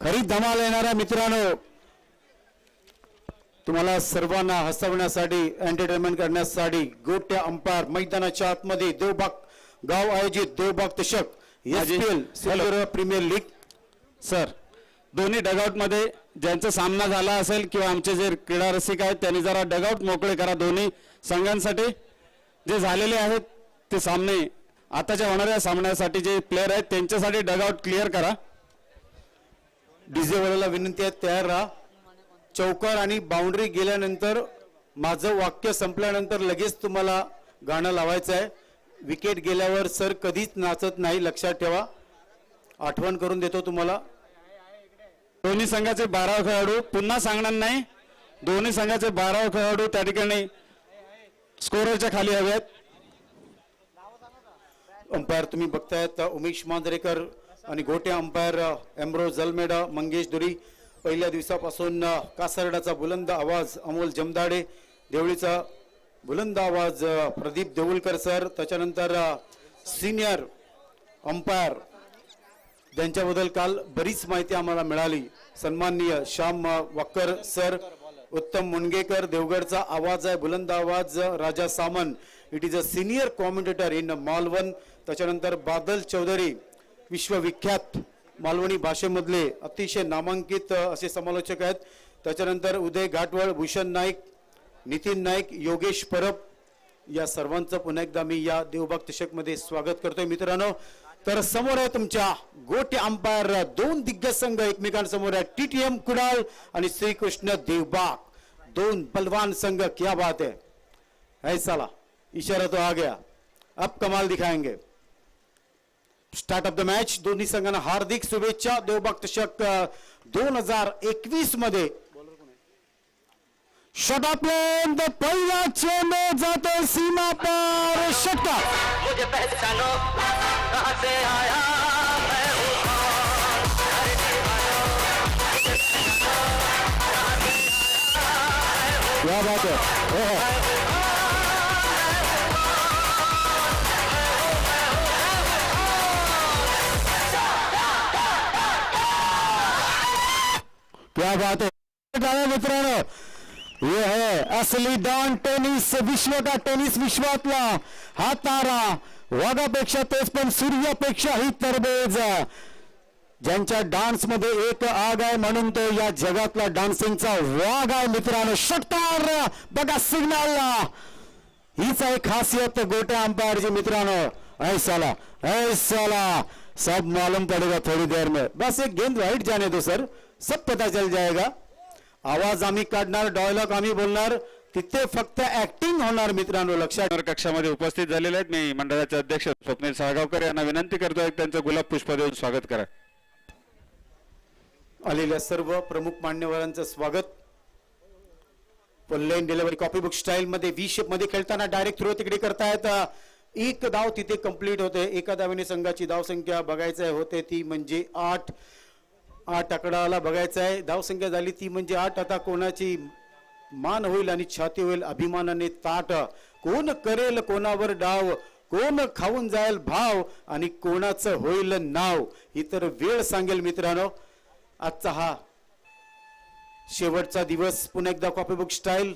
खरी धमाल येणाऱ्या मित्रांनो, तुम्हाला सर्वांना हसवण्यासाठी एंटरटेनमेंट करण्यासाठी गोट्या अंपायर मैदानाच्या आतमध्ये देवबाग गाव आयोजित देवबाग चषक SPL silver premier league sir दोन्ही डगआउट मध्ये ज्यांचा सामना झाला असेल किंवा आमचे जे क्रीडा रसिक आहेत त्यांनी जरा डगआउट मोकळे करा। दोन्ही संघांसाठी जे झालेले आहेत ते सामने आताच्या होणाऱ्या सामन्यासाठी जे प्लेयर आहेत त्यांच्यासाठी डगआउट क्लिअर करा। डीजे वाल्याला विनंती आहे, तयार राहा। चौकार आणि बाउंड्री गेल्यानंतर माझं वाक्य संपल्यानंतर लगेच तुम्हाला गाणं लावायचं आहे। विकेट गेल्यावर सर कधीच नाचत नाही, लक्षात ठेवा। आठवण करून देतो तुम्हाला। दोन्ही संघाचे 12 खेळाडू, पुन्हा सांगणार नाही, दोन्ही संघाचे 12 खेळाडू त्या ठिकाणी स्कोररच्या खाली हवेत। अंपायर तुम्ही बघतायत उमेश मांजरेकर आणि गोटे अंपायर एम्ब्रोज जलमेडा, मंगेश दुरी। पहिल्या दिवसापासून कासरडाचा बुलंद आवाज अमोल जमदाडे, देवळीचा बुलंद आवाज प्रदीप देऊळकर सर, त्याच्यानंतर सिनियर अंपायर त्यांच्याबद्दल काल बरीच माहिती आम्हाला मिळाली। सन्माननीय श्याम वक्कर सर, उत्तम मुनगेकर, देवगडचा आवाज आहे बुलंद आवाज Raja Samant, it is a senior commentator in Malvan. त्याच्यानंतर बादल चौधरी, विश्वविख्यात मालवणी भाषेमधले अतिशय नामांकित असे समालोचक आहेत। त्याच्यानंतर उदय घाटवळ, भूषण नाईक, नितीन नाईक, योगेश परब, या सर्वांचं पुन्हा एकदा मी या देवबाग चषक मध्ये स्वागत करतोय मित्रांनो। तर समोर आहे तुमच्या गोटे अंपायर दोन दिग्गज संघ एकमेकांसमोर आहे, टीटीएम कुडाल आणि श्रीकृष्ण देवबाग, दोन बलवान संघ। क्या बात है, ऐसा ला इशारा तो आ गया, अब कमाल दिखाएंगे। स्टार्ट ऑफ द मॅच, दोन्ही संघांना हार्दिक शुभेच्छा देवबाग चषक 2021 मध्ये। षटकापर्यंत पहिला चेंडू जातो सीमा पार, षटकार। मुझे पहचानो कहां से आया मैं हूं क्या बात है, क्या बात है मित्रांनो, ये है असली डॉन टेनिस, विश्व का टेनिस विश्वातला हा तारा, वाघापेक्षा तेच पण सूर्यापेक्षाही तरबेज, ज्यांच्या डान्स मध्ये एक आग आहे म्हणून तो या जगातला डान्सिंगचा वाघ आहे मित्रांनो। षटकार बघा सिग्नलला, हीच आहे खासियत गोट्या अंपायरची मित्रांनो। ऐसाला सब मालूम पड़ेगा थोड़ी देर में, बस एक गेंद वाइट जाने दो सर, सब पता चल जाएगा। आवाज आम्ही काढणार, डायलॉग आम्ही बोलणार, तिथे फक्त ऍक्टिंग होणार मित्रांनो, लक्षात। कक्षामध्ये उपस्थित झालेले आहेत मी मंडळाचे अध्यक्ष स्वप्नील साळगावकर यांना विनंती करतोय त्यांचं गुलाब पुष्प देऊन स्वागत करा। आलेल्या सर्व प्रमुख मान्यवरांचं स्वागत। लेन डिलिव्हरी कॉपी बुक स्टाईल मध्ये व्ही शेप मध्ये खेळताना डायरेक्ट थ्रो तिकडे करतायत, एक धाव तिथे कंप्लीट होते। एका धावेने संघाची धाव संख्या बघायचं होते ती म्हणजे 8 आकडाला बघायचं आहे, धाव संख्या झाली ती म्हणजे 8। आता कोणाची मान होईल आणि छाती होईल अभिमानाने ताट, कोण करेल कोणावर डाव, कोण खाऊन जाईल भाव आणि कोणाचं होईल नाव, ही तर वेळ सांगेल मित्रांनो। आजचा हा शेवटचा दिवस। पुन्हा एकदा कॉपी बुक स्टाईल,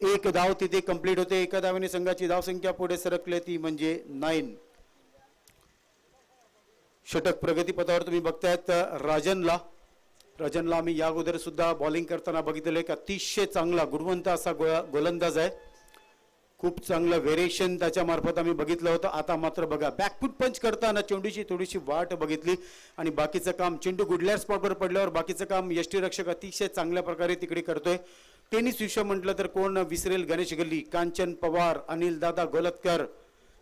एक धाव तिथे कंप्लीट होते, एका धावेने संघाची धाव संख्या पुढे सरकले ती म्हणजे 9। षटक प्रगतीपथावर तुम्ही बघतायत राजनला आम्ही या अगोदर सुद्धा बॉलिंग करताना बघितलं, एक अतिशय चांगला गुणवंत असा गोलंदाज आहे, खूप चांगलं व्हेरिएशन त्याच्या मार्फत आम्ही बघितलं होतं। आता मात्र बघा बॅकफूट पंच करताना चेंडूची थोडीशी वाट बघितली आणि बाकीचं काम, चेंडू गुडल्या स्पॉटवर पडल्यावर बाकीचं काम यष्टीरक्षक अतिशय चांगल्या प्रकारे तिकडे करतोय। टेनिस विश्व म्हटलं तर कोण विसरेल, गणेश गल्ली, कांचन पवार, अनिल दादा गोलतकर,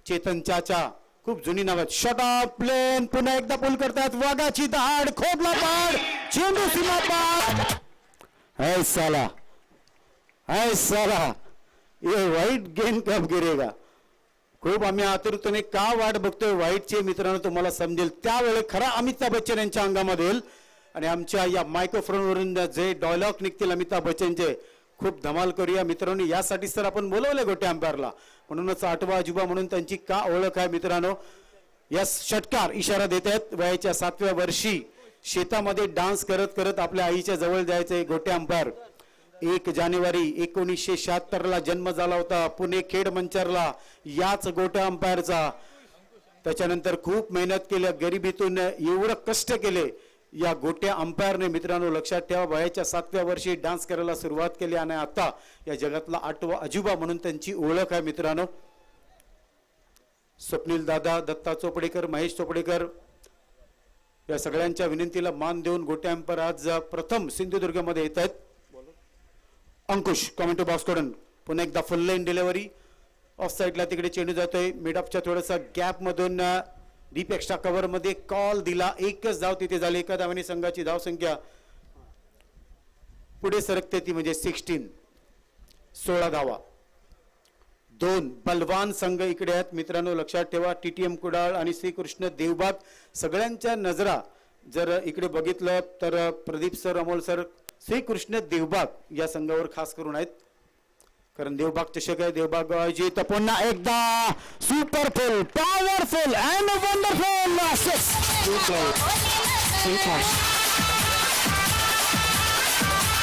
चेतन चाचा, खूप जुनी नाव आहेत। शॉट ऑफ प्लेन, पुन्हा एकदा पुल करतात, वाघाची दहाड, खोदला पाड, चेंडू सीमा पार। ऐसाला ये व्हाईट गेंद कब गिरेगा, खूप आम्ही आतुरतेने का वाट बघतोय व्हाईटची मित्रांनो, तुम्हाला समजेल त्यावेळी खरा अमिताभ बच्चन यांच्या अंगामध्ये येईल आणि आमच्या या मायक्रोफोनवरून जे डायलॉग निघतील अमिताभ बच्चनचे, खूप धमाल करूया मित्रांनो। यासाठी सर आपण बोलवले गोटे अंपायरला, म्हणूनच आठवा अजुबा म्हणून त्यांची का ओळख आहे मित्रांनो। यस षटकार इशारा देत आहेत. वयाच्या 7व्या वर्षी शेतामध्ये डान्स करत करत आपल्या आईच्या जवळ जायचे गोटे अंपायर. 1 जानेवारी 1976 ला जन्म झाला होता पुणे खेड मंचरला याच गोट्या अंपायरचा. त्याच्यानंतर खूप मेहनत केली, गरिबीतून एवढं कष्ट केले या गोट्या अंपायरने. मित्रांनो लक्षात ठेवा, वयाच्या 7व्या वर्षी डान्स करायला सुरुवात केली आणि आता या जगातला 8वा अजुबा म्हणून त्यांची ओळख आहे. मित्रांनो स्वप्नील दादा, दत्ता चोपडेकर, महेश चोपडेकर या सगळ्यांच्या विनंतीला मान देऊन गोट्या अंपायर आज प्रथम सिंधुदुर्गमध्ये येत आहेत. अंकुश कॉमेंटरी बॉक्स कडून पुन्हा एकदा फुल लाईन डिलिव्हरी. ऑफ साईडला तिकडे चेंडू जातोय. मिड ऑफच्या थोडासा गॅप मधून डीप एक्स्ट्रा कव्हर मध्ये कॉल दिला. एकच धाव तिथे झाली. एका धावाने संघाची धावसंख्या पुढे सरकते ती म्हणजे 16 धावा. 2 बलवान संघ इकडे आहेत. मित्रांनो लक्षात ठेवा, TTM कुडाळ आणि श्रीकृष्ण देवबाग सगळ्यांच्या नजरा जर इकडे बघितलं तर प्रदीप सर, अमोल सर, श्रीकृष्ण देवबाग या संघावर खास करून आहेत. कारण देवबाग चषक आहे. देवबाग आयोजित पुन्हा एकदा सुपरफुल, पॉवरफुल अँड वंडरफुल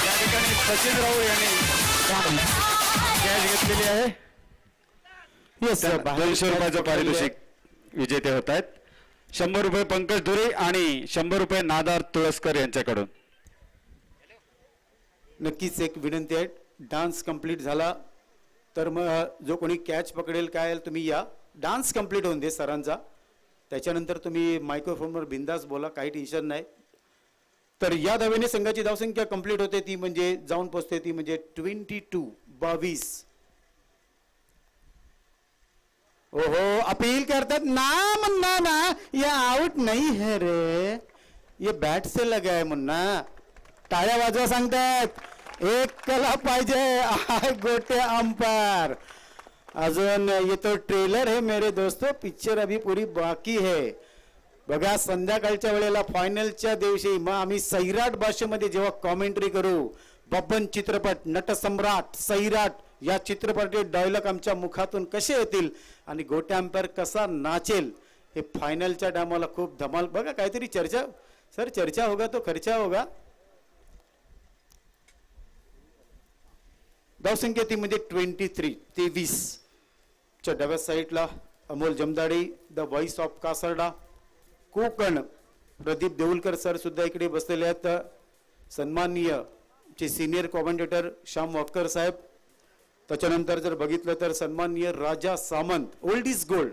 या ठिकाणी सचिन राऊळ यांनी कॅच घेतलेली आहे. येस 200 रुपयाचं पारितोषिक विजेते होत आहेत. 100 रुपये पंकज धुरे आणि 100 रुपये नादार तुळसकर यांच्याकडून. नक्कीच एक विनंती आहे, डान्स कंप्लीट झाला तर मग जो कोणी कॅच पकडेल काय तुम्ही या डान्स कंप्लीट होऊन दे सरांचा, त्याच्यानंतर तुम्ही मायक्रोफोनवर बिंदास बोला, काही टेन्शन नाही. तर या धावेने संघाची धावसंख्या कंप्लीट होते ती म्हणजे जाऊन पोहोचते ती म्हणजे 22. ओहो अपील करतात ना मुन्ना ना, ये आउट नहीं है रे, ये बैट से लगा है मुन्ना. टाळ्या वाजवा सांगतात. एक कला पाहिजे आय गोटे अंपायर. अजून ये तो ट्रेलर है मेरे दोस्तों, पिक्चर अभी पूरी बाकी है. बघा संध्याकाळच्या वेळेला फायनलच्या दिवशी मग आम्ही सैराट भाषेमध्ये जेव्हा कॉमेंट्री करू, बब्बन चित्रपट, नटसम्राट, सैराट या चित्रपटाचे डायलॉग आमच्या मुखातून कसे येतील आणि गोटे अंपायर कसा नाचेल हे फायनलच्या टायमाला खूप धमाल. बघा काहीतरी चर्चा सर, चर्चा होगा तो खर्चा होगा. धावसंख्या ती म्हणजे 23 च्या डाव्या साईडला Amol Jamdade, the voice of Kasarda Konkan, Pradeep Deulkar sir सुद्धा इकडे बसलेले आहेत. सन्माननीय चे सिनियर कॉमेंटेटर श्याम वाकर साहेब. त्याच्यानंतर जर बघितलं तर सन्माननीय Raja Samant, old is gold,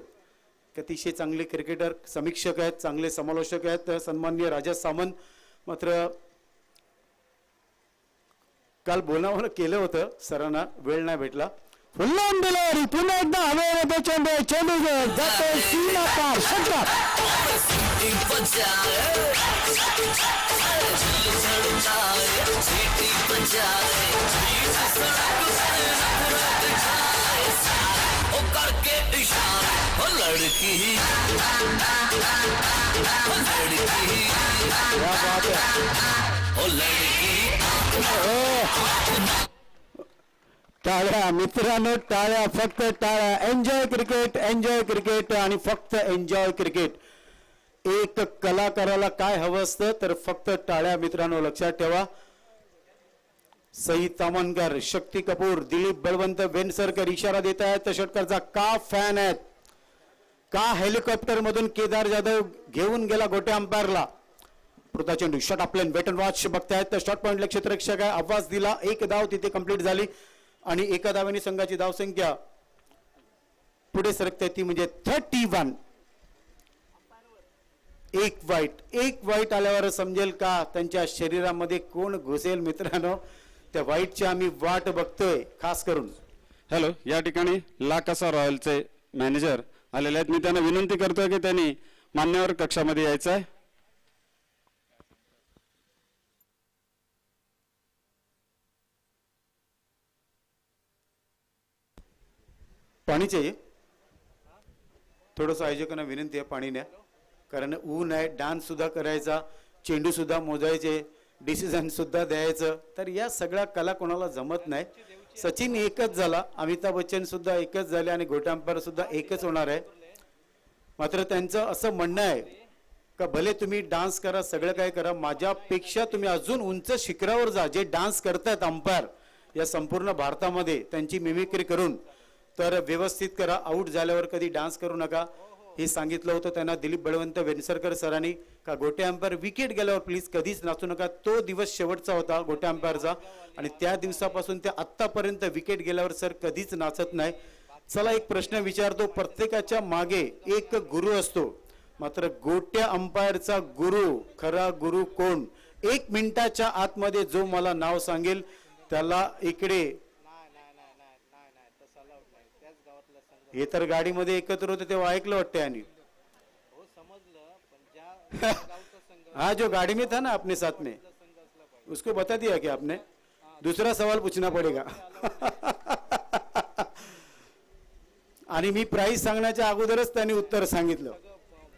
अतिशय चांगले क्रिकेटर, समीक्षक आहेत, चांगले समालोचक आहेत सन्माननीय राजा सामंत. मात्र काल बोलणं केलं होतं सरांना, वेळ नाही भेटला. फुल ऑन डिलिव्हरी. पुन्हा एकदा हवेमध्ये चेंडू जातो सीमा पार. षटकार टाळ्या मित्रांनो, टाळ्या, फक्त टाळ्या. एन्जॉय क्रिकेट, एन्जॉय क्रिकेट आणि फक्त एन्जॉय क्रिकेट. एक कलाकाराला काय हवं असतं तर फक्त टाळ्या. मित्रांनो लक्षात ठेवा, सई तामणकर, शक्ती कपूर, दिलीप बळवंत वेनसरकर इशारा देत आहेत. षटकारचा का फॅन आहेत, का हेलिकॉप्टर मधून केदार जाधव घेऊन गेला गोटे अंपायरला. पुढचा चेंडू शॉट आपल्यान वेट अँड वॉच बघतायत. शॉट पॉइंटला क्षेत्ररक्षक आहे, आवाज दिला, एक धाव तिथे कंप्लीट झाली आणि एका धावेने संघाची धावसंख्या पुढे सरकते ती म्हणजे 31. एक वाईट आल्यावर समजेल का त्यांच्या शरीरामध्ये कोण घुसेल. मित्रांनो त्या वाईटची आम्ही वाट बघतोय खास करून. हॅलो, या ठिकाणी लाकासा रॉयलचे मॅनेजर आलेले आहेत. मी त्यांना विनंती करतोय की त्यांनी मान्यवर कक्षामध्ये यायचं आहे. पाणी चाहिए, थोडंसं आयोजकांना विनंती आहे पाणी न्या, कारण ऊन आहे, डान्स सुद्धा करायचा, चेंडू सुद्धा मोजायचे, डिसिजन सुद्धा द्यायचं, तर या सगळ्या कला कोणाला जमत नाही. सचिन एकच झाला, अमिताभ बच्चन सुद्धा एकच झाले आणि गोटे अंपायर सुद्धा एकच होणार आहे. मात्र त्यांचं असं म्हणणं आहे का भले तुम्ही डान्स करा, सगळं काय करा, माझ्यापेक्षा तुम्ही अजून उंच शिखरावर जा. जे डान्स करतायत अंपायर या संपूर्ण भारतामध्ये त्यांची मिमिक्री करून, तर व्यवस्थित करा. आऊट झाल्यावर कधी डान्स करू नका हे सांगितलं होतं त्यांना दिलीप बळवंत वेनसरकर सरांनी. का गोटे अंपायर विकेट गेल्यावर प्लीज कधीच नाचू नका. तो दिवस शेवटचा होता गोटे अंपायरचा आणि त्या दिवसापासून ते आत्तापर्यंत विकेट गेल्यावर सर कधीच नाचत नाही. चला एक प्रश्न विचारतो. प्रत्येकाच्या मागे एक गुरु असतो, मात्र गोट्या अंपायरचा गुरु, खरा गुरु कोण? 1 मिनिटाच्या आतमध्ये जो मला नाव सांगेल त्याला इकडे. हे तर गाडीमध्ये एकत्र होते तेव्हा ऐकलं वाटतं. आणि हाँ जो गाड़ी में था ना अपने साथ में, उसको बता दिया कि आपने? दूसरा सवाल पूछना पड़ेगा. आणि मी प्राइस सांगण्याच्या अगोदरच त्यांनी उत्तर सांगितलं.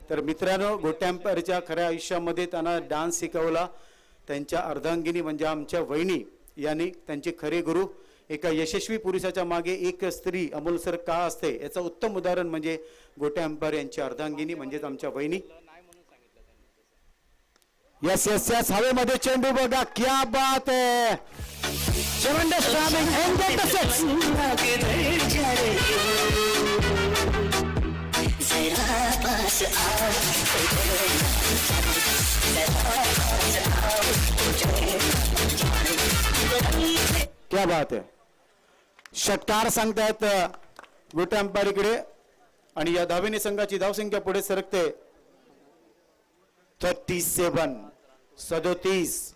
तर मित्रांनो, गोटे अंपायरच्या खऱ्या आयुष्यामध्ये त्यांना डान्स शिकवला त्यांच्या अर्धांगिनी म्हणजे आमच्या वहिनी यांनी. त्यांचे खरे गुरु. एका यशस्वी पुरुषाच्या मागे एक स्त्री अमोल सर का असते याचं उत्तम उदाहरण म्हणजे गोटे अंपायर यांची अर्धांगिनी म्हणजेच आमच्या वहिनी. यस यस यस, हवेमध्ये चेंडू बघा, क्या बात है. Tremendous timing and get the six. क्या बात है. षटकार सांगतायत गोटे अंपायर इकडे आणि या धावेने संघाची धावसंख्या पुढे सरकते. 37.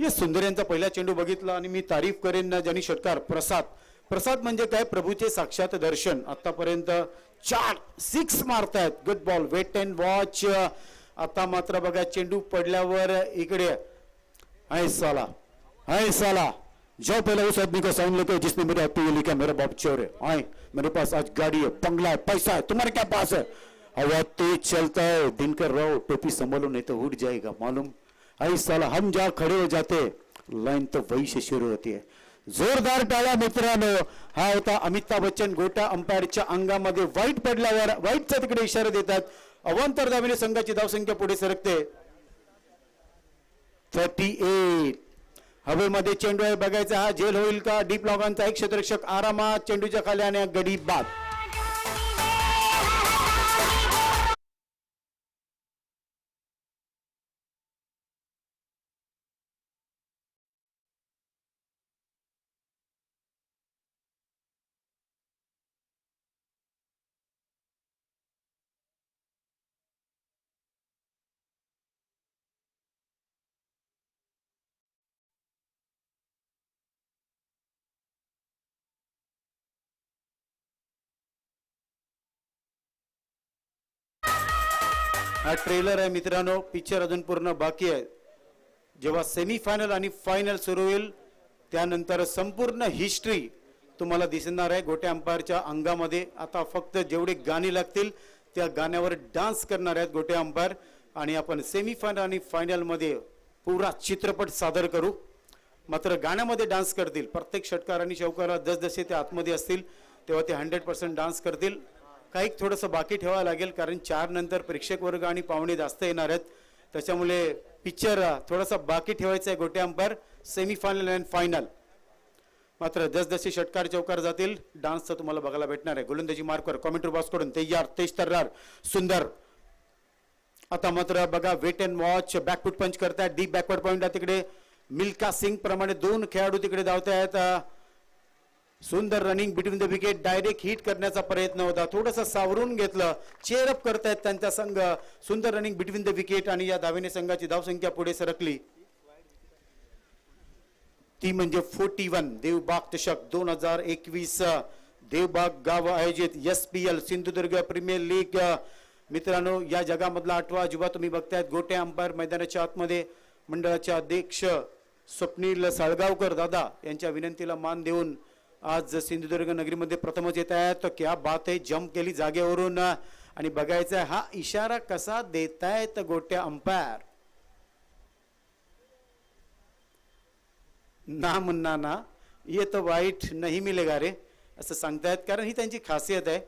या सुंदर यांचा पहिला चेंडू बघितला आणि मी तारीफ करेन ना ज्यांनी षटकार. प्रसाद म्हणजे काय, प्रभूचे साक्षात दर्शन. आतापर्यंत 4 6 मारतायत. Good ball, wait and watch. आता मात्र बघा चेंडू पडल्यावर इकडे है साला जाओ पहले उस आदमी को साइन लेके जिसने मेरे हाथ पे ये लिखा मेरा बाप चोर है. आए मेरे पास आज गाड़ी है, बंगला है, पैसा है, तुम्हारे क्या पास है? हवा तेज चलता है, दिनकर राव टोपी संभालो नहीं तो उड़ जाएगा मालूम. आई साला हम जहाँ खड़े हो जाते लाइन तो वही से शुरू होती है. जोरदार टाळ्या मित्रांनो. हा होता अमिताभ बच्चन. गोटा अंपायरच्या अंगामध्ये वाईट पडल्यावर वाईटचा तिकडे इशारा देतात. अवांतर धावेने संघाची धावसंख्या पुढे सरकते. 38. हवेमध्ये चेंडू आहे, बघायचा हा झेल होईल का. डीप लॉगांचा एक क्षेत्ररक्षक आरामात चेंडूच्या खाली आणि गडी बाद. हा ट्रेलर आहे मित्रांनो, पिक्चर अजून पूर्ण बाकी आहे. जेव्हा सेमीफायनल आणि फायनल सुरू होईल त्यानंतर संपूर्ण हिस्ट्री तुम्हाला दिसणार आहे गोटे अंपायरच्या अंगामध्ये. आता फक्त जेवढे गाणी लागतील त्या गाण्यावर डान्स करणार आहेत गोटे अंपायर आणि आपण सेमीफायनल आणि फायनल मध्ये पुरा चित्रपट सादर करू. मात्र गाण्यामध्ये डान्स करतील प्रत्येक षटकार आणि चौकारा. जसजसे ते आतमध्ये असतील तेव्हा ते 100% डान्स करतील. काही थोडंसं बाकी ठेवावं लागेल कारण 4 नंतर प्रेक्षक वर्ग आणि पाहुणे जास्त येणार आहेत. त्याच्यामुळे पिक्चर थोडासा बाकी ठेवायचा आहे गोटे अंपायर सेमीफायनल अँड फायनल. मात्र जसजसे षटकार चौकार जातील डान्सचं तुम्हाला बघायला भेटणार आहे. गोलंदाजी मार्कवर कॉमेंट्री बॉक्स कडून तयार तेज तर्रार सुंदर. आता मात्र बघा वेट अँड वॉच. बॅकफुट पंच करतायत. डीप बॅकवर्ड पॉइंट तिकडे मिल्खा सिंग प्रमाणे 2 खेळाडू तिकडे धावत आहेत. सुंदर running between the wicket. Direct hit करण्याचा प्रयत्न होता, थोडंसं सावरून घेतलं. चेअरअप करतायत त्यांचा संघ. सुंदर रनिंग बिटवीन द विकेट आणि या धावेने संघाची धावसंख्या पुढे सरकली. ती म्हणजे 41. देवबाग चषक 2021 देवबाग गाव आयोजित SPL सिंधुदुर्ग प्रीमियर लीग. मित्रांनो या जगामधला 8वा अजिबा तुम्ही बघतायत. गोटे अंपायर मैदानाच्या आतमध्ये मंडळाचे अध्यक्ष स्वप्नील साळगावकर दादा यांच्या विनंतीला मान देऊन आज सिंधुदुर्ग नगरीमध्ये प्रथमच येत आहेत. तर क्या बात आहे, जम्प केली जागेवरून आणि बघायचं हा इशारा कसा देतायत गोट्या अंपायर. ना मुन्ना ना ये तो वाईट नाही मिलेगा रे असं सांगतायत, कारण ही त्यांची खासियत आहे.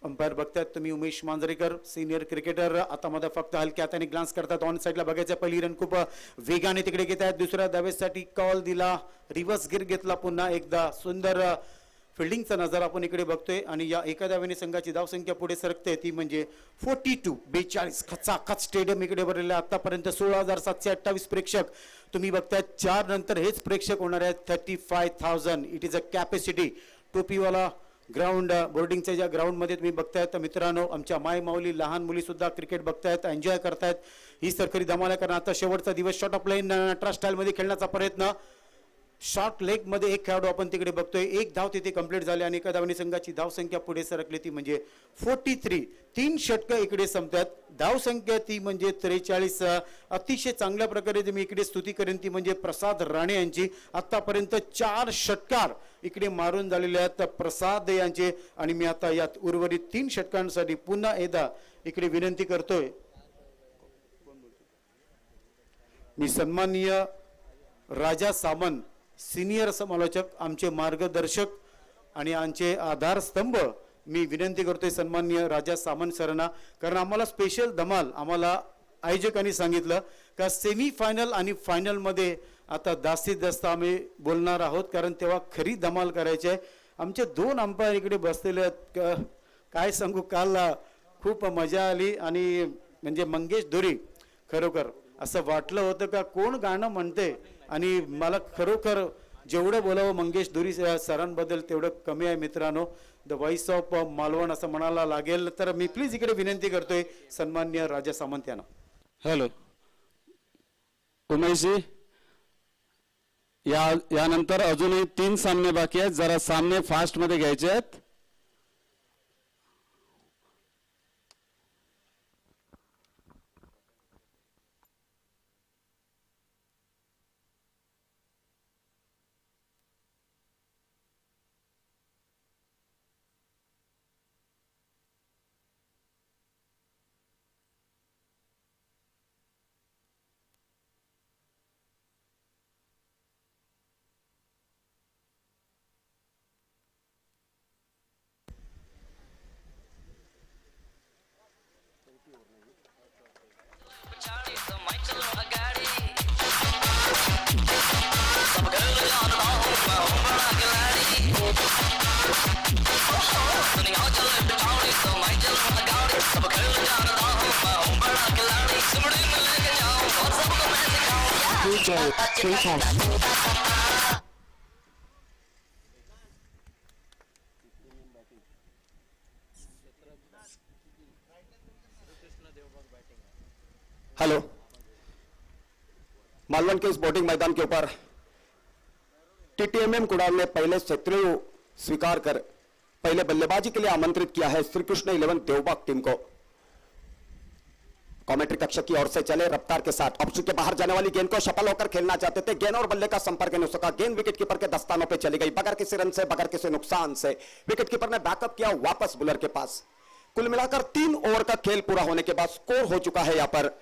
अंपायर बघतायत तुम्ही उमेश मांजरेकर, सिनियर क्रिकेटर. आता मध्ये फक्त हलक्या हाताने ग्लान्स करतात. ऑन साईडला बघायचं, पहिली रन खूप वेगाने तिकडे घेत आहेत. दुसऱ्या धावेसाठी कॉल दिला, रिव्हर्स गिर घेतला पुन्हा एकदा. सुंदर फिल्डिंगचा नजारा आपण इकडे बघतोय आणि या एका धावेने संघाची धावसंख्या पुढे सरकते, ती म्हणजे 42. खचाखच स्टेडियम इकडे भरलेलं आहे. आतापर्यंत 16,728 प्रेक्षक तुम्ही बघताय. 4 नंतर हेच प्रेक्षक होणार आहेत. 35,000 it is a capacity. Topiwala ground, बोर्डिंगच्या ज्या ग्राउंडमध्ये तुम्ही बघतायत तर मित्रांनो, आमच्या माय माऊली लहान मुली सुद्धा क्रिकेट बघतायत, एन्जॉय करतायत. ही सरकारी धमाल आहे, कारण आता शेवटचा दिवस. शॉर्ट ऑफ लाईन नटराज स्टाईलमध्ये खेळण्याचा प्रयत्न. शॉर्ट लेग मध्ये एक खेळाडू आपण तिकडे बघतोय. एक धाव तिथे कंप्लीट झाली आणि एका धावने संघाची धावसंख्या पुढे सरकली, ती म्हणजे 43. 3 षटकं इकडे संपतात. धावसंख्या ती म्हणजे 43. अतिशय चांगल्या प्रकारे मी इकडे स्तुती करेन ती म्हणजे प्रसाद राणे यांची. आतापर्यंत 4 षटकार इकडे मारून झालेले आहेत प्रसाद यांचे. आणि मी आता यात उर्वरित 3 षटकांसाठी पुन्हा एकदा इकडे विनंती करतोय. मी सन्माननीय राजा सामंत, सिनियर समालोचक, आमचे मार्गदर्शक आणि आमचे आधारस्तंभ, मी विनंती करतोय सन्माननीय राजा सामंत सरांना, कारण आम्हाला स्पेशल धमाल आम्हाला आयोजकांनी सांगितलं का सेमी फायनल आणि फायनलमध्ये आता जास्तीत जास्त आम्ही बोलणार आहोत, कारण तेव्हा खरी धमाल करायची आहे. आमचे 2 अंपायर इकडे बसलेले आहेत. काय सांगू, काल खूप मजा आली. आणि म्हणजे मंगेश धुरी, खरोखर असं वाटलं होतं का कोण गाणं म्हणते, आणि मला खरोखर जेवढं बोलावं मंगेश धुरी सरांबद्दल तेवढं कमी आहे मित्रांनो. द व्हॉइस ऑफ मालवण असं म्हणायला लागेल. तर मी प्लीज इकडे विनंती करतोय सन्माननीय राजा सामंत यांना. हॅलो उमेशजी, यानंतर अजूनही 3 सामने बाकी आहेत. जरा सामने फास्ट मध्ये घ्यायचे आहेत. चाली तो मैं चलो अगाड़ी सब गर्ल जानता हूँ मैं हूँ बड़ा खिलाड़ी दुनिया चले बिठाड़ी तो मैं चलो अगाड़ी सब गर्ल जानता हूँ मैं हूँ बड़ा खिलाड़ी सिमड़ी में लेके जाऊँ और सबको मैं सिखाऊँ. हेलो, मालवण के इस बोटिंग मैदान के ऊपर टीटीएमएम कुडाल ने पहले शत्रु स्वीकार कर पहले बल्लेबाजी के लिए आमंत्रित किया है श्री कृष्ण 11 देवबाग टीम को. कमेंट्री कक्ष की ओर से चले रफ्तार के साथ. ऑप्शन के बाहर जाने वाली गेंद को सफल होकर खेलना चाहते थे. गेंद और बल्ले का संपर्क नहीं हो सका. गेंद विकेट कीपर के दस्तानों पे चली गई बगैर किसी रन से, बगैर किसी नुकसान से. विकेट कीपर ने बैकअप किया वापस बुलर के पास. कुल मिलाकर 3 ओवर का खेल पूरा होने के बाद स्कोर हो चुका है यहां पर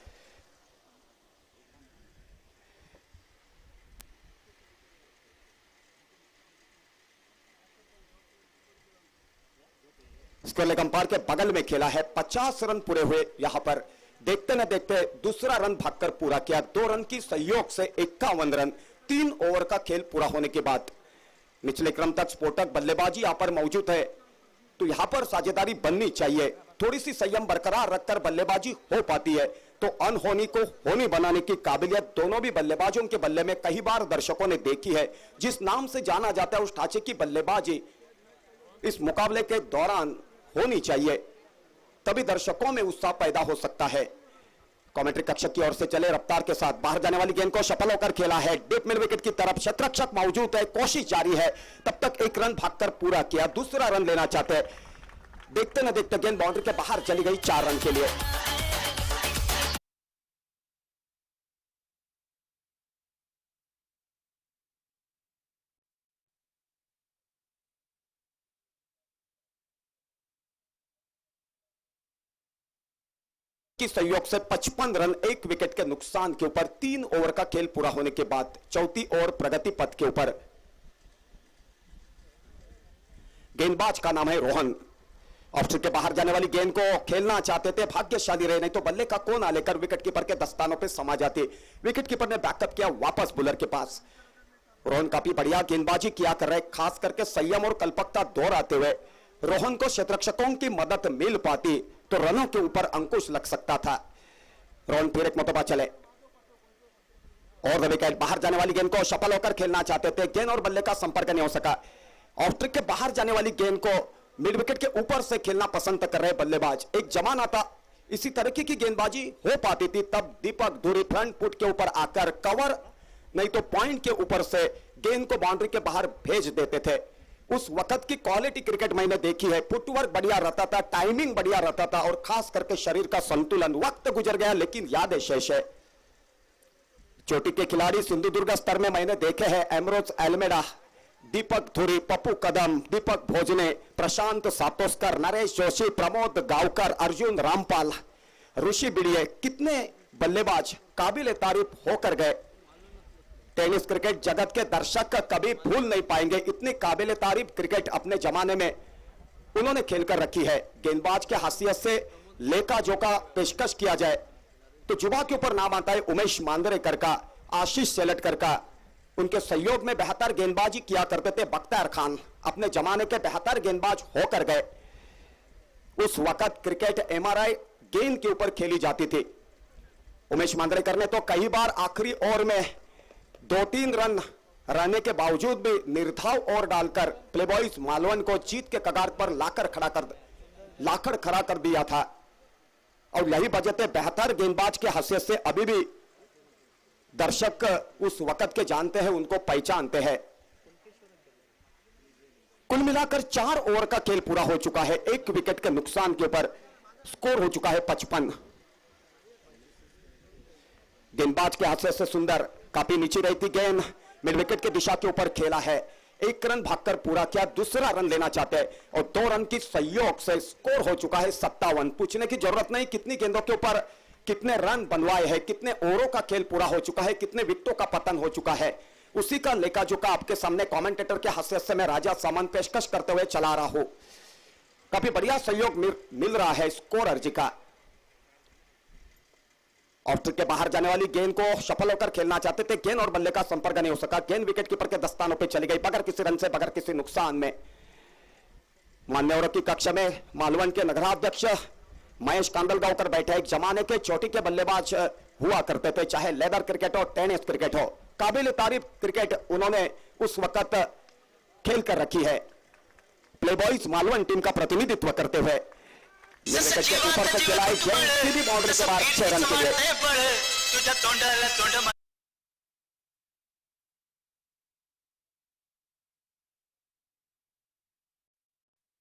स्कोर लेग अंपायर के बगल में खेला है. 50 रन पूरे हुए. यहां पर देखते न देखते दूसरा रन भागकर पूरा किया. 2 रन की सहयोग से 51 रन 3 ओवर का खेल पूरा होने के बाद. निचले क्रम तक स्फोटक बल्लेबाजी यहां पर मौजूद है, तो यहां पर साझेदारी बननी चाहिए. थोड़ी सी संयम बरकरार रखकर बल्लेबाजी हो पाती है तो अनहोनी को होनी बनाने की काबिलियत दोनों भी बल्लेबाजों के बल्ले में कई बार दर्शकों ने देखी है. जिस नाम से जाना जाता है उस ढांचे की बल्लेबाजी इस मुकाबले के दौरान होनी चाहिए, तभी दर्शकों में उत्साह पैदा हो सकता है. कमेंट्री कक्ष की ओर से चले रफ्तार के साथ. बाहर जाने वाली गेंद को सफल होकर खेला है डीप मिड विकेट की तरफ. शतरक्षक मौजूद है, कोशिश जारी है. तब तक 1 रन भागकर पूरा किया. दूसरा रन लेना चाहते हैं. देखते न देखते गेंद बाउंड्री के बाहर चली गई 4 रन के लिए. की सहयोग से 55 रन, 1 विकेट के नुकसान के ऊपर 3 ओवर का खेल पूरा होने के बाद चौथी ओवर प्रगति पथ के ऊपर गेंदबाज का नाम है रोहन। ऑफ स्ट्रिक के बाहर जाने वाली गेंद को खेलना चाहते थे, भाग्यशाली रहे, नहीं तो बल्ले का कोना लेकर विकेट कीपर के दस्तानों पे समा जाती। विकेट कीपर ने बैकअप किया वापस बुलर के पास। रोहन काफी बढ़िया गेंदबाजी किया कर रहे, खास करके संयम और कल्पकता दोहराते हुए रोहन को क्षेत्ररक्षकों की मदद मिल पाती तो रनों के ऊपर अंकुश लग सकता था। रोहन फिर एक मरतबा चले और विकेट। बाहर जाने वाली गेंद को सफल होकर खेलना चाहते थे, गेंद और बल्ले का संपर्क नहीं हो सका। ऑफ स्ट्रिक के बाहर जाने वाली गेंद को मिड विकेट के ऊपर से खेलना पसंद कर रहे बल्लेबाज। एक जमाना था इसी तरीके की गेंदबाजी हो पाती थी, तब दीपक धुरी फ्रंट फुट के ऊपर आकर कवर नहीं तो पॉइंट के ऊपर से गेंद को बाउंड्री के बाहर भेज देते थे। उस वक्त की क्वालिटी क्रिकेट मैंने देखी है, फुटवर्क बढ़िया रहता था, टाइमिंग बढ़िया रहता था और खास करके शरीर का संतुलन। वक्त गुजर गया लेकिन यादें शेष है। चोटी के खिलाड़ी सिंधुदुर्ग स्तर में मैंने देखे हैं एमरोज एल्मेडा, दीपक धुरी, पप्पू कदम, दीपक भोजने, प्रशांत सातोस्कर, नरेश जोशी, प्रमोद गावकर, अर्जुन रामपाल, ऋषि बिड़िए, कितने बल्लेबाज काबिल तारीफ होकर गए। टेनिस क्रिकेट जगत के दर्शक कभी भूल नहीं पाएंगे, इतनी काबिल तारीफ क्रिकेट अपने जमाने में उन्होंने खेलकर रखी है। गेंदबाज के हैसियत से लेका जोका पेशकश किया जाए तो जुबा के ऊपर नाम आता है उमेश मांजरेकर का, आशीष सेलटकर का। उनके सहयोग में बेहतर गेंदबाजी किया करते थे बख्तियार खान, अपने जमाने के बेहतर गेंदबाज होकर गए। उस वक्त क्रिकेट एमआरआई गेंद के ऊपर खेली जाती थी। उमेश मांजरेकर ने तो कई बार आखिरी ओवर में 2-3 रन रहने के बावजूद भी निर्धाव ओवर डालकर प्लेबॉयज मालवन को जीत के कगार पर लाकर खड़ा कर दिया था। और यही वजह से बेहतर गेंदबाज के हैसियत से अभी भी दर्शक उस वक्त के जानते हैं, उनको पहचानते हैं। कुल मिलाकर 4 ओवर का खेल पूरा हो चुका है, 1 विकेट के नुकसान के ऊपर स्कोर हो चुका है 55। गेंदबाज के हैसियत से सुंदर, काफी नीचे रहती गेंद मिड विकेट के दिशा के ऊपर खेला है, 1 रन भागकर पूरा किया, दूसरा रन लेना चाहते हैं और 2 रन की सहयोग से स्कोर हो चुका है 57। पूछने की जरूरत नहीं कितनी गेंदों के ऊपर कितने रन बनवाए हैं, कितने ओवरों का खेल पूरा हो चुका है, कितने विकेटों का पतन हो चुका है, उसी का लेखा जोखा आपके सामने कमेंटेटर के हैसियत से मैं राजा सामान पेशकश करते हुए चला रहा हूं। काफी बढ़िया सहयोग मिल रहा है स्कोरर जी का। ऑफ स्ट्रिक के बाहर जाने वाली गेंद को सफल होकर खेलना चाहते थे, गेंद और बल्ले का संपर्क नहीं हो सका, गेंद विकेट कीपर के दस्तानों पे चली गई बगैर किसी रन से, बगैर किसी नुकसान में। मान्यवरों की कक्ष में मालवन के नगराध्यक्ष महेश कांदलगांवकर बैठे, एक जमाने के चोटी के बल्लेबाज हुआ करते थे, चाहे लेदर क्रिकेट हो, टेनिस क्रिकेट हो, काबिल तारीफ क्रिकेट उन्होंने उस वक्त खेल कर रखी है। प्लेबॉयज मालवन टीम का प्रतिनिधित्व करते हुए विकेट के ऊपर से खेला है, सीधी बाउंड्री के बाद 6 रन के लिए।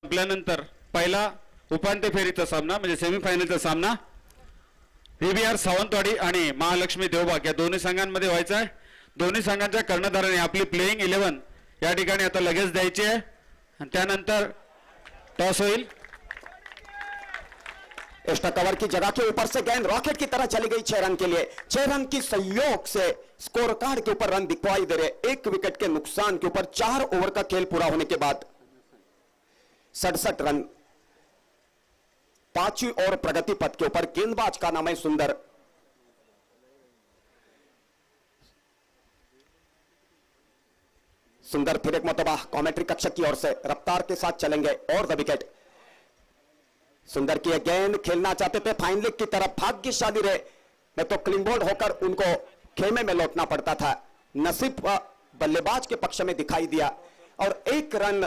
संपल्यानंतर पहिला उपांत्य फेरीचा सामना म्हणजे सेमीफायनलचा सामना VBR सावंतवाडी आणि महालक्ष्मी देवबाग या दोन्ही संघांमध्ये व्हायचा आहे। दोन्ही संघांच्या कर्णधाराने आपली प्लेइंग 11 या ठिकाणी आता लगेच द्यायची आहे आणि त्यानंतर टॉस होईल। एक्स्ट्रा कवर की जगह के ऊपर से गेंद रॉकेट की तरह चली गई 6 रन के लिए। 6 रन की सहयोग से स्कोर कार्ड के ऊपर रन दिखवाई दे रहे, 1 विकेट के नुकसान के ऊपर 4 ओवर का खेल पूरा होने के बाद 67 रन। 5वीं ओवर प्रगति पथ के ऊपर गेंदबाज का नाम है सुंदर। सुंदर फिर एक मरतबा कॉमेंट्री कक्ष की ओर से रफ्तार के साथ चलेंगे और द विकेट। सुंदर की गेंद खेलना चाहते थे फाइनल की तरफ, भाग्यशाली रहे, मैं तो क्लीन बोल्ड होकर उनको खेमे में लौटना पड़ता था। नसीब बल्लेबाज के पक्ष में दिखाई दिया और 1 रन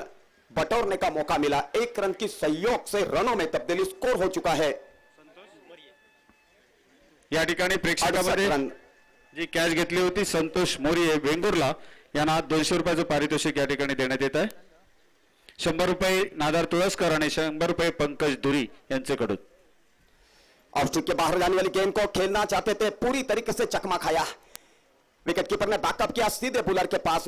बटोरने का मौका मिला। 1 रन की सहयोग से रनों में तब्दीली, स्कोर हो चुका है। या ठिकाणी प्रेक्षकांमध्ये जी कॅच घेतली होती संतोष मोरिये वेंगुर्ला यांना 200 रुपयाचं पारितोषिक या ठिकाणी देण्यात येत आहे। 100 रुपये नादार तुळसकर आणि 100 रुपये पंकज धुरी यांच्याकडून। ऑफ स्ट्रिक के बाहर जाने वाली गेंद को खेलना चाहते थे, पूरी तरीके से चकमा खाया। विकेट कीपर ने बैकअप किया सीधे बुलर के पास,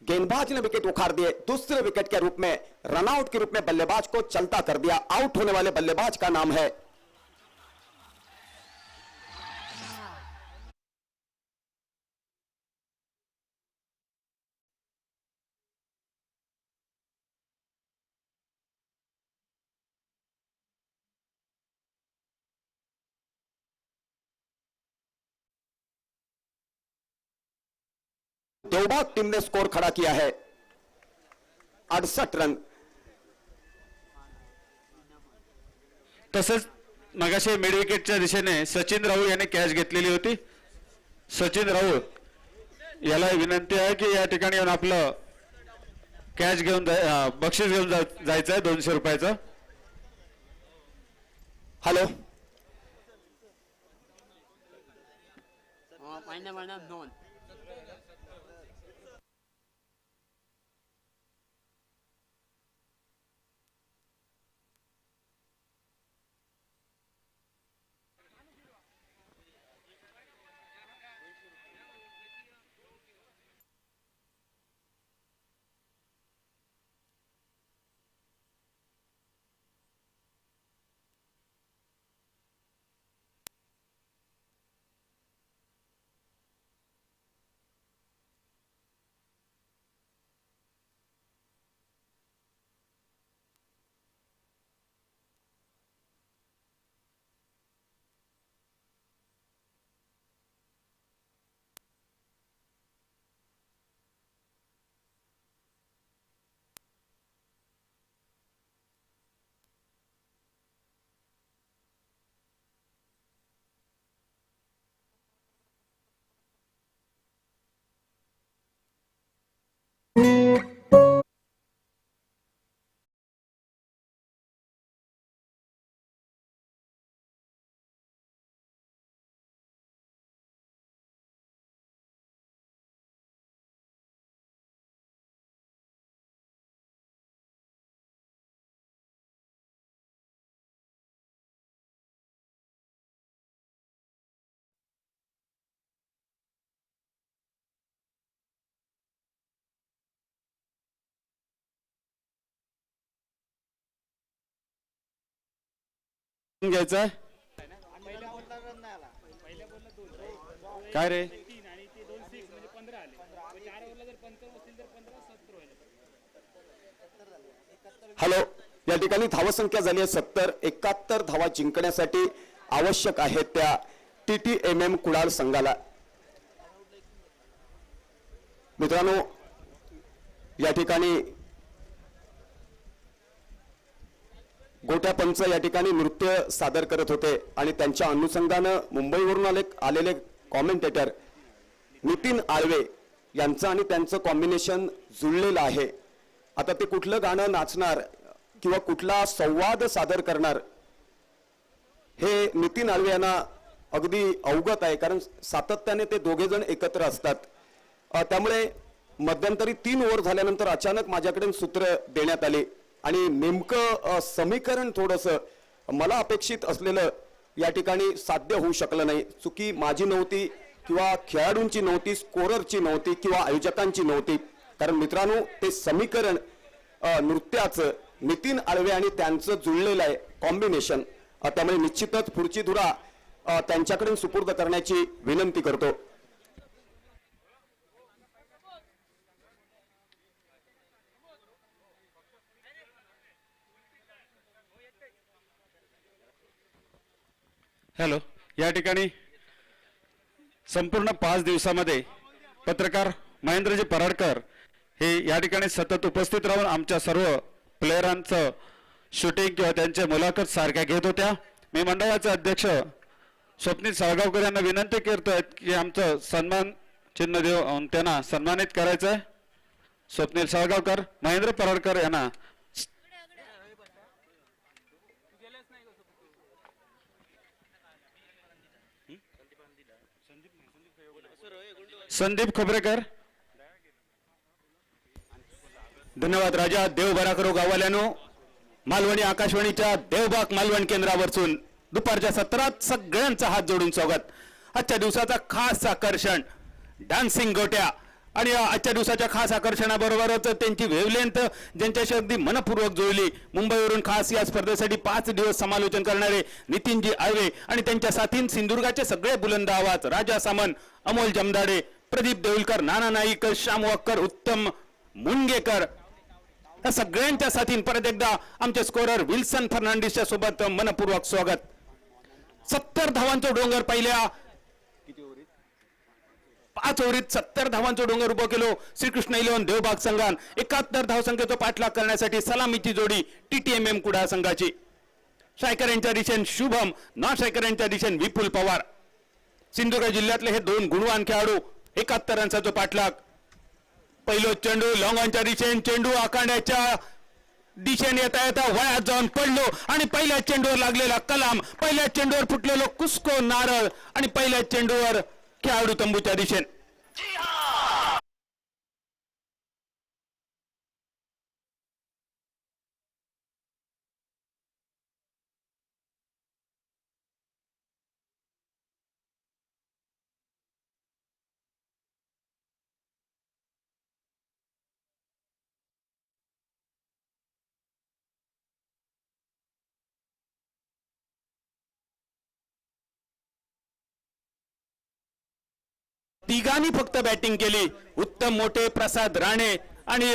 गेंदबाज ने विकेट उखाड़ दिए। दूसरे विकेट के रूप में रनआउट के रूप में बल्लेबाज को चलता कर दिया। आउट होने वाले बल्लेबाज का नाम है देवबाग टीम ने स्कोर खड़ा किया है 68 रन। तसंच मगाशी मिड विकेटच्या दिशेने सचिन राऊळ यांनी कॅच घेतलेली होती. सचिन राऊळ याला विनंती आहे की या ठिकाणी येऊन आपलं कॅच घेऊन बक्षीस घेऊन जायचं आहे 200 रुपयाचं. हॅलो घ्यायचा काय रे. हॅलो या ठिकाणी धावसंख्या झाली आहे 70. 71 धावा जिंकण्यासाठी आवश्यक आहेत त्या TTMM कुडाळ संघाला. मित्रांनो या ठिकाणी गोट्या पंच या ठिकाणी नृत्य सादर करत होते आणि त्यांच्या अनुषंगानं मुंबईवरून आलेले कॉमेंटेटर नितीन आळवे यांचं आणि त्यांचं कॉम्बिनेशन जुळलेलं आहे. आता ते कुठलं गाणं नाचणार किंवा कुठला संवाद सादर करणार हे नितीन आळवे यांना अगदी अवगत आहे, कारण सातत्याने ते दोघे जण एकत्र असतात. त्यामुळे मध्यंतरी 3 ओव्हर झाल्यानंतर अचानक माझ्याकडे सूत्र देण्यात आले आणि नेमकं समीकरण थोडंसं मला अपेक्षित असलेलं या ठिकाणी साध्य होऊ शकलं नाही. चुकी माझी नव्हती किंवा खेळाडूंची नव्हती, स्कोररची नव्हती किंवा आयोजकांची नव्हती, कारण मित्रांनो ते समीकरण नृत्याचं नितीन आळवे आणि त्यांचं जुळलेलं आहे कॉम्बिनेशन. त्यामुळे निश्चितच पुढची धुरा त्यांच्याकडे सुपूर्द करण्याची विनंती करतो. हॅलो या ठिकाणी संपूर्ण 5 दिवसामध्ये पत्रकार महेंद्रजी पराडकर हे या ठिकाणी सतत उपस्थित राहून आमच्या सर्व प्लेयरांचं शूटिंग किंवा त्यांच्या मुलाखत सारख्या घेत होत्या. मी मंडळाचे अध्यक्ष स्वप्नील साळगावकर यांना विनंती करतोय की आमचं सन्मान चिन्ह देऊन त्यांना सन्मानित करायचं आहे. स्वप्नील साळगावकर महेंद्र पराडकर यांना संदीप खोबरेकर. धन्यवाद राजा. देव बरा करो गावाल्यानो. मालवणी आकाशवाणीच्या देवबाग मालवण केंद्रावरसून दुपारच्या सत्रात सगळ्यांचा हात जोडून स्वागत. आजच्या दिवसाचा खास आकर्षण डान्सिंग गोट्या आणि आजच्या दिवसाच्या खास आकर्षणाबरोबरच त्यांची वेवलेंथ ज्यांच्याशी अगदी मनपूर्वक जुळली. मुंबईवरून खास या स्पर्धेसाठी 5 दिवस समालोचन करणारे नितीनजी आळवे आणि त्यांच्या साथीन सिंधुदुर्गाचे सगळे बुलंद आवाज राजा सामंत, अमोल जमदाडे, प्रदीप देऊलकर, नाना नाईक, श्याम वाक्कर, उत्तम मुनगेकर या सगळ्यांच्या साथीन परत एकदा आमचे स्कोरर विल्सन फर्नांडिसच्या सोबत मनपूर्वक स्वागत. 70 धावांचा डोंगर पहिल्या 5 ओव्हरीत 70 धावांचं डोंगर उभं केलं श्रीकृष्ण इलेव्हन देवबाग संघान. 71 धावसंख्येचा पाठलाग करण्यासाठी सलामीची जोडी TTMM कुडाळ संघाची. शायकर यांच्या दिशेन शुभम, नॉन शायकर यांच्या दिशेन विपुल पवार. सिंधुदुर्ग जिल्ह्यातले हे 2 गुणवान खेळाडू. 71 रन्साचा पाठलाग. पहिलो चेंडू लॉंगॉनच्या दिशेन, चेंडू आखाड्याच्या दिशेने येता येता वळ्यात जाऊन पडलो आणि पहिल्या चेंडूवर लागलेला कलाम, पहिल्या चेंडूवर फुटलेलो कुस्को नारळ आणि पहिल्या चेंडूवर खेळाडू तंबूच्या दिशेने. तिघांनी फक्त बॅटिंग केली. उत्तम मोठे, प्रसाद राणे आणि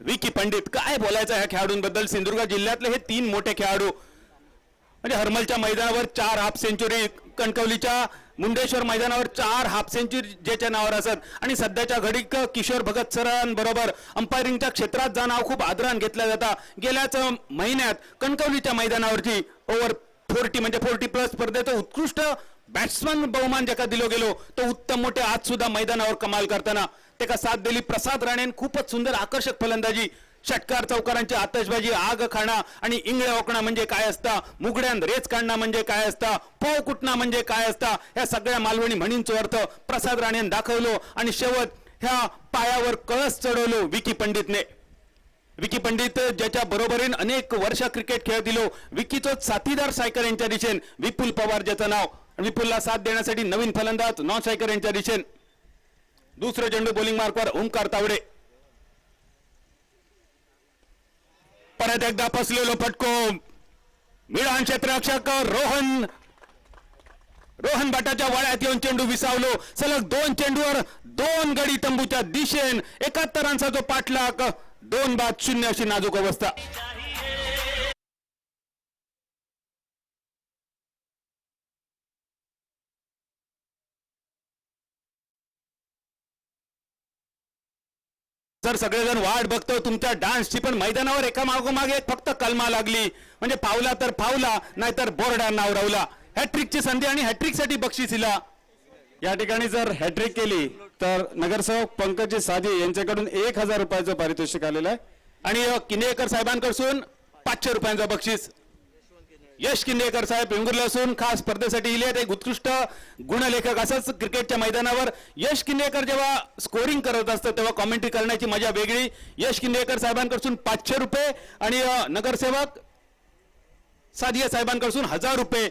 विकी पंडित. काय बोलायचं ह्या खेळाडूंबद्दल. सिंधुदुर्ग जिल्ह्यातले हे 3 मोठे खेळाडू. म्हणजे हरमलच्या मैदानावर 4 हाफ सेंचुरी, कणकवलीच्या मुंडेश्वर मैदानावर 4 हाफ सेंचुरी ज्याच्या नावावर असत आणि सध्याच्या घडीक किशोर भगत सरांबरोबर अंपायरिंगच्या क्षेत्रात जा नाव खूप आदरान घेतलं जातं. गेल्याच महिन्यात कणकवलीच्या मैदानावरची ओव्हर 40 म्हणजे 40+ स्पर्धेचं उत्कृष्ट बॅट्समन बहुमान ज्याका दिलो गेलो तो उत्तम मोठे आज सुद्धा मैदानावर कमाल करताना त्याका साथ दिली प्रसाद राणे. खूपच सुंदर आकर्षक फलंदाजी, षटकार चौकारांची आतषबाजी, आग खाणा आणि इंगळ्या ओकणा म्हणजे काय असता, मुगड्यान रेच काढणं म्हणजे काय असता, पोव कुटणं म्हणजे काय असता, या सगळ्या मालवणी म्हणींचा अर्थ प्रसाद राणेने दाखवलो आणि शेवट ह्या पायावर कळस चढवलो विकी पंडितने. विकी पंडित ज्याच्या बरोबरीन अनेक वर्ष क्रिकेट खेळ दिलो. विकीचोच साथीदार सायकर यांच्या दिशेन विपुल पवार ज्याचं नाव. विपुलला साथ देण्यासाठी नवीन फलंदाज नॉन सायकर यांच्या दिशेन. दुसरं चेंडू बॉलिंग मार्कवर ओमकार तावडे. परत एकदा फसलेलो फटको. मिळान क्षेत्ररक्षक रोहन भटाच्या वळ्यात येऊन चेंडू विसावलो. सलग 2 चेंडूवर 2 गडी तंबूच्या दिशेन. 71 रनचा जो पाठलाग. 2-0 अशी नाजूक अवस्था. जर सगळेजण वाट बघतो तुमच्या डान्सची, पण मैदानावर एका मागोमाग एक फक्त कलमा लागली. म्हणजे फावला तर फावला, नाहीतर बोर्डा नाव रावला. हॅट्रिकची संधी आणि हॅट्रिकसाठी बक्षीस हिला. या ठिकाणी जर हॅट्रिक केली तर नगरसेवक पंकज साजे यांच्याकडून 1000 रुपयाचं पारितोषिक आलेलं आहे आणि किंदेकर साहेबांकडून 500 रुपयांचं बक्षीस. यश किंदेकर साहेब वेंगुर्ले असून खास स्पर्धेसाठी इले एक उत्कृष्ट गुणलेखक. असंच क्रिकेटच्या मैदानावर यश किंदेकर जेव्हा स्कोरिंग करत असतं तेव्हा कॉमेंट्री करण्याची मजा वेगळी. यश किंदेकर साहेबांकडून 500 रुपये आणि नगरसेवक सादिया साहेबांकडून 1000 रुपये.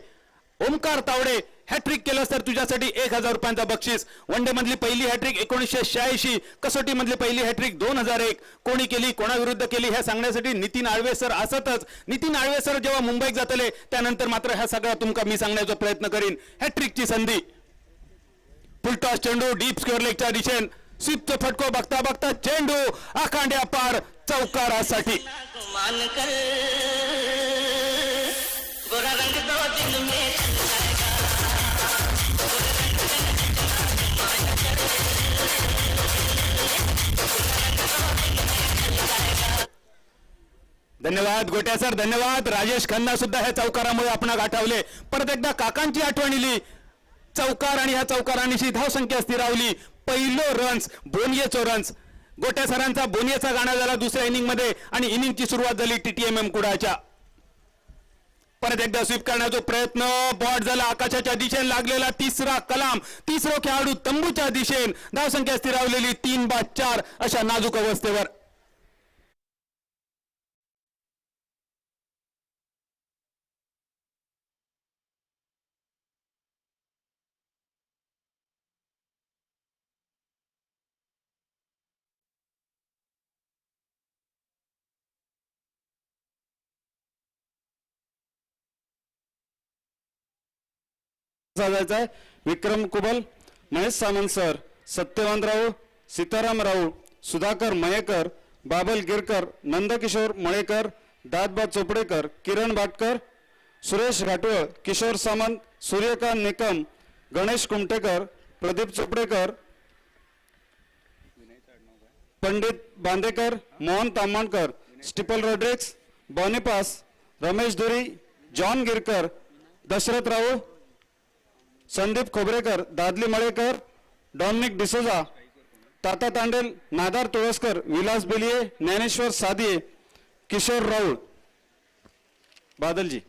ओमकार तावडे हॅट्रिक केलंस तर तुझ्यासाठी 1000 रुपयांचा बक्षीस. वन डे मधली पहिली हॅट्रिक 1986, कसोटी मधली पहिली हॅट्रिक 2001. कोणी केली, कोणाविरुद्ध केली हे सांगण्यासाठी नितीन आळवे सर असतच. नितीन आळवे सर जेव्हा मुंबईत जातले त्यानंतर मात्र ह्या सगळ्या तुमका मी सांगण्याचा प्रयत्न करीन. हॅट्रिकची संधी. फुलटॉस चेंडू डीप स्क्वेअर लेगच्या दिशेन. स्वीपचा फटको बघता बघता चेंडू आखांड्या पार चौकारासाठी. मान कर गोरा रंग 2 दिन में धन्यवाद गोट्या सर, धन्यवाद. राजेश खन्ना सुद्धा ह्या चौकारामुळे आपण गाठवले. परत एकदा काकांची आठवण इली. चौकार आणि ह्या चौकारांची धावसंख्या स्थिरावली. पहिलो रन्स बोनियेचो रन्स. गोट्या सरांचा बोनियेचा गाणा झाला दुसऱ्या इनिंग मध्ये आणि इनिंगची सुरुवात झाली TTMM कुडाळच्या. परत एकदा स्वीप करण्याचा प्रयत्न. बॉट झाला आकाशाच्या दिशेने लागलेला तिसरा कलाम. तिसरा खेळाडू तंबूच्या दिशेन. धावसंख्या स्थिरावलेली 3/4 अशा नाजूक अवस्थेवर. साजायचा आहे. विक्रम कुबल, महेश सामंत सर, सत्यवान राऊळ, सीताराम राऊळ, सुधाकर मयेकर, बाबल गिरकर, नंदकिशोर मळेकर, दादबा चोपडेकर, किरण भाटकर, सुरेश घाटवळ, किशोर सामंत, सूर्यकांत निकम, गणेश कुमटेकर, प्रदीप चोपडेकर, पंडित बांदेकर, मोहन ताम्हणकर, स्टीपल रॉड्रिक्स, बॉनिपास, रमेश धुरी, जॉन गिरकर, दशरथ राऊळ, संदीप खोबरेकर, दादली मळेकर, डॉमिनिक डिसोजा, ताता तांडेल, नादार तुळसकर, विलास बेलिये, ज्ञानेश्वर सादिये, किशोर राऊळ. बादलजी.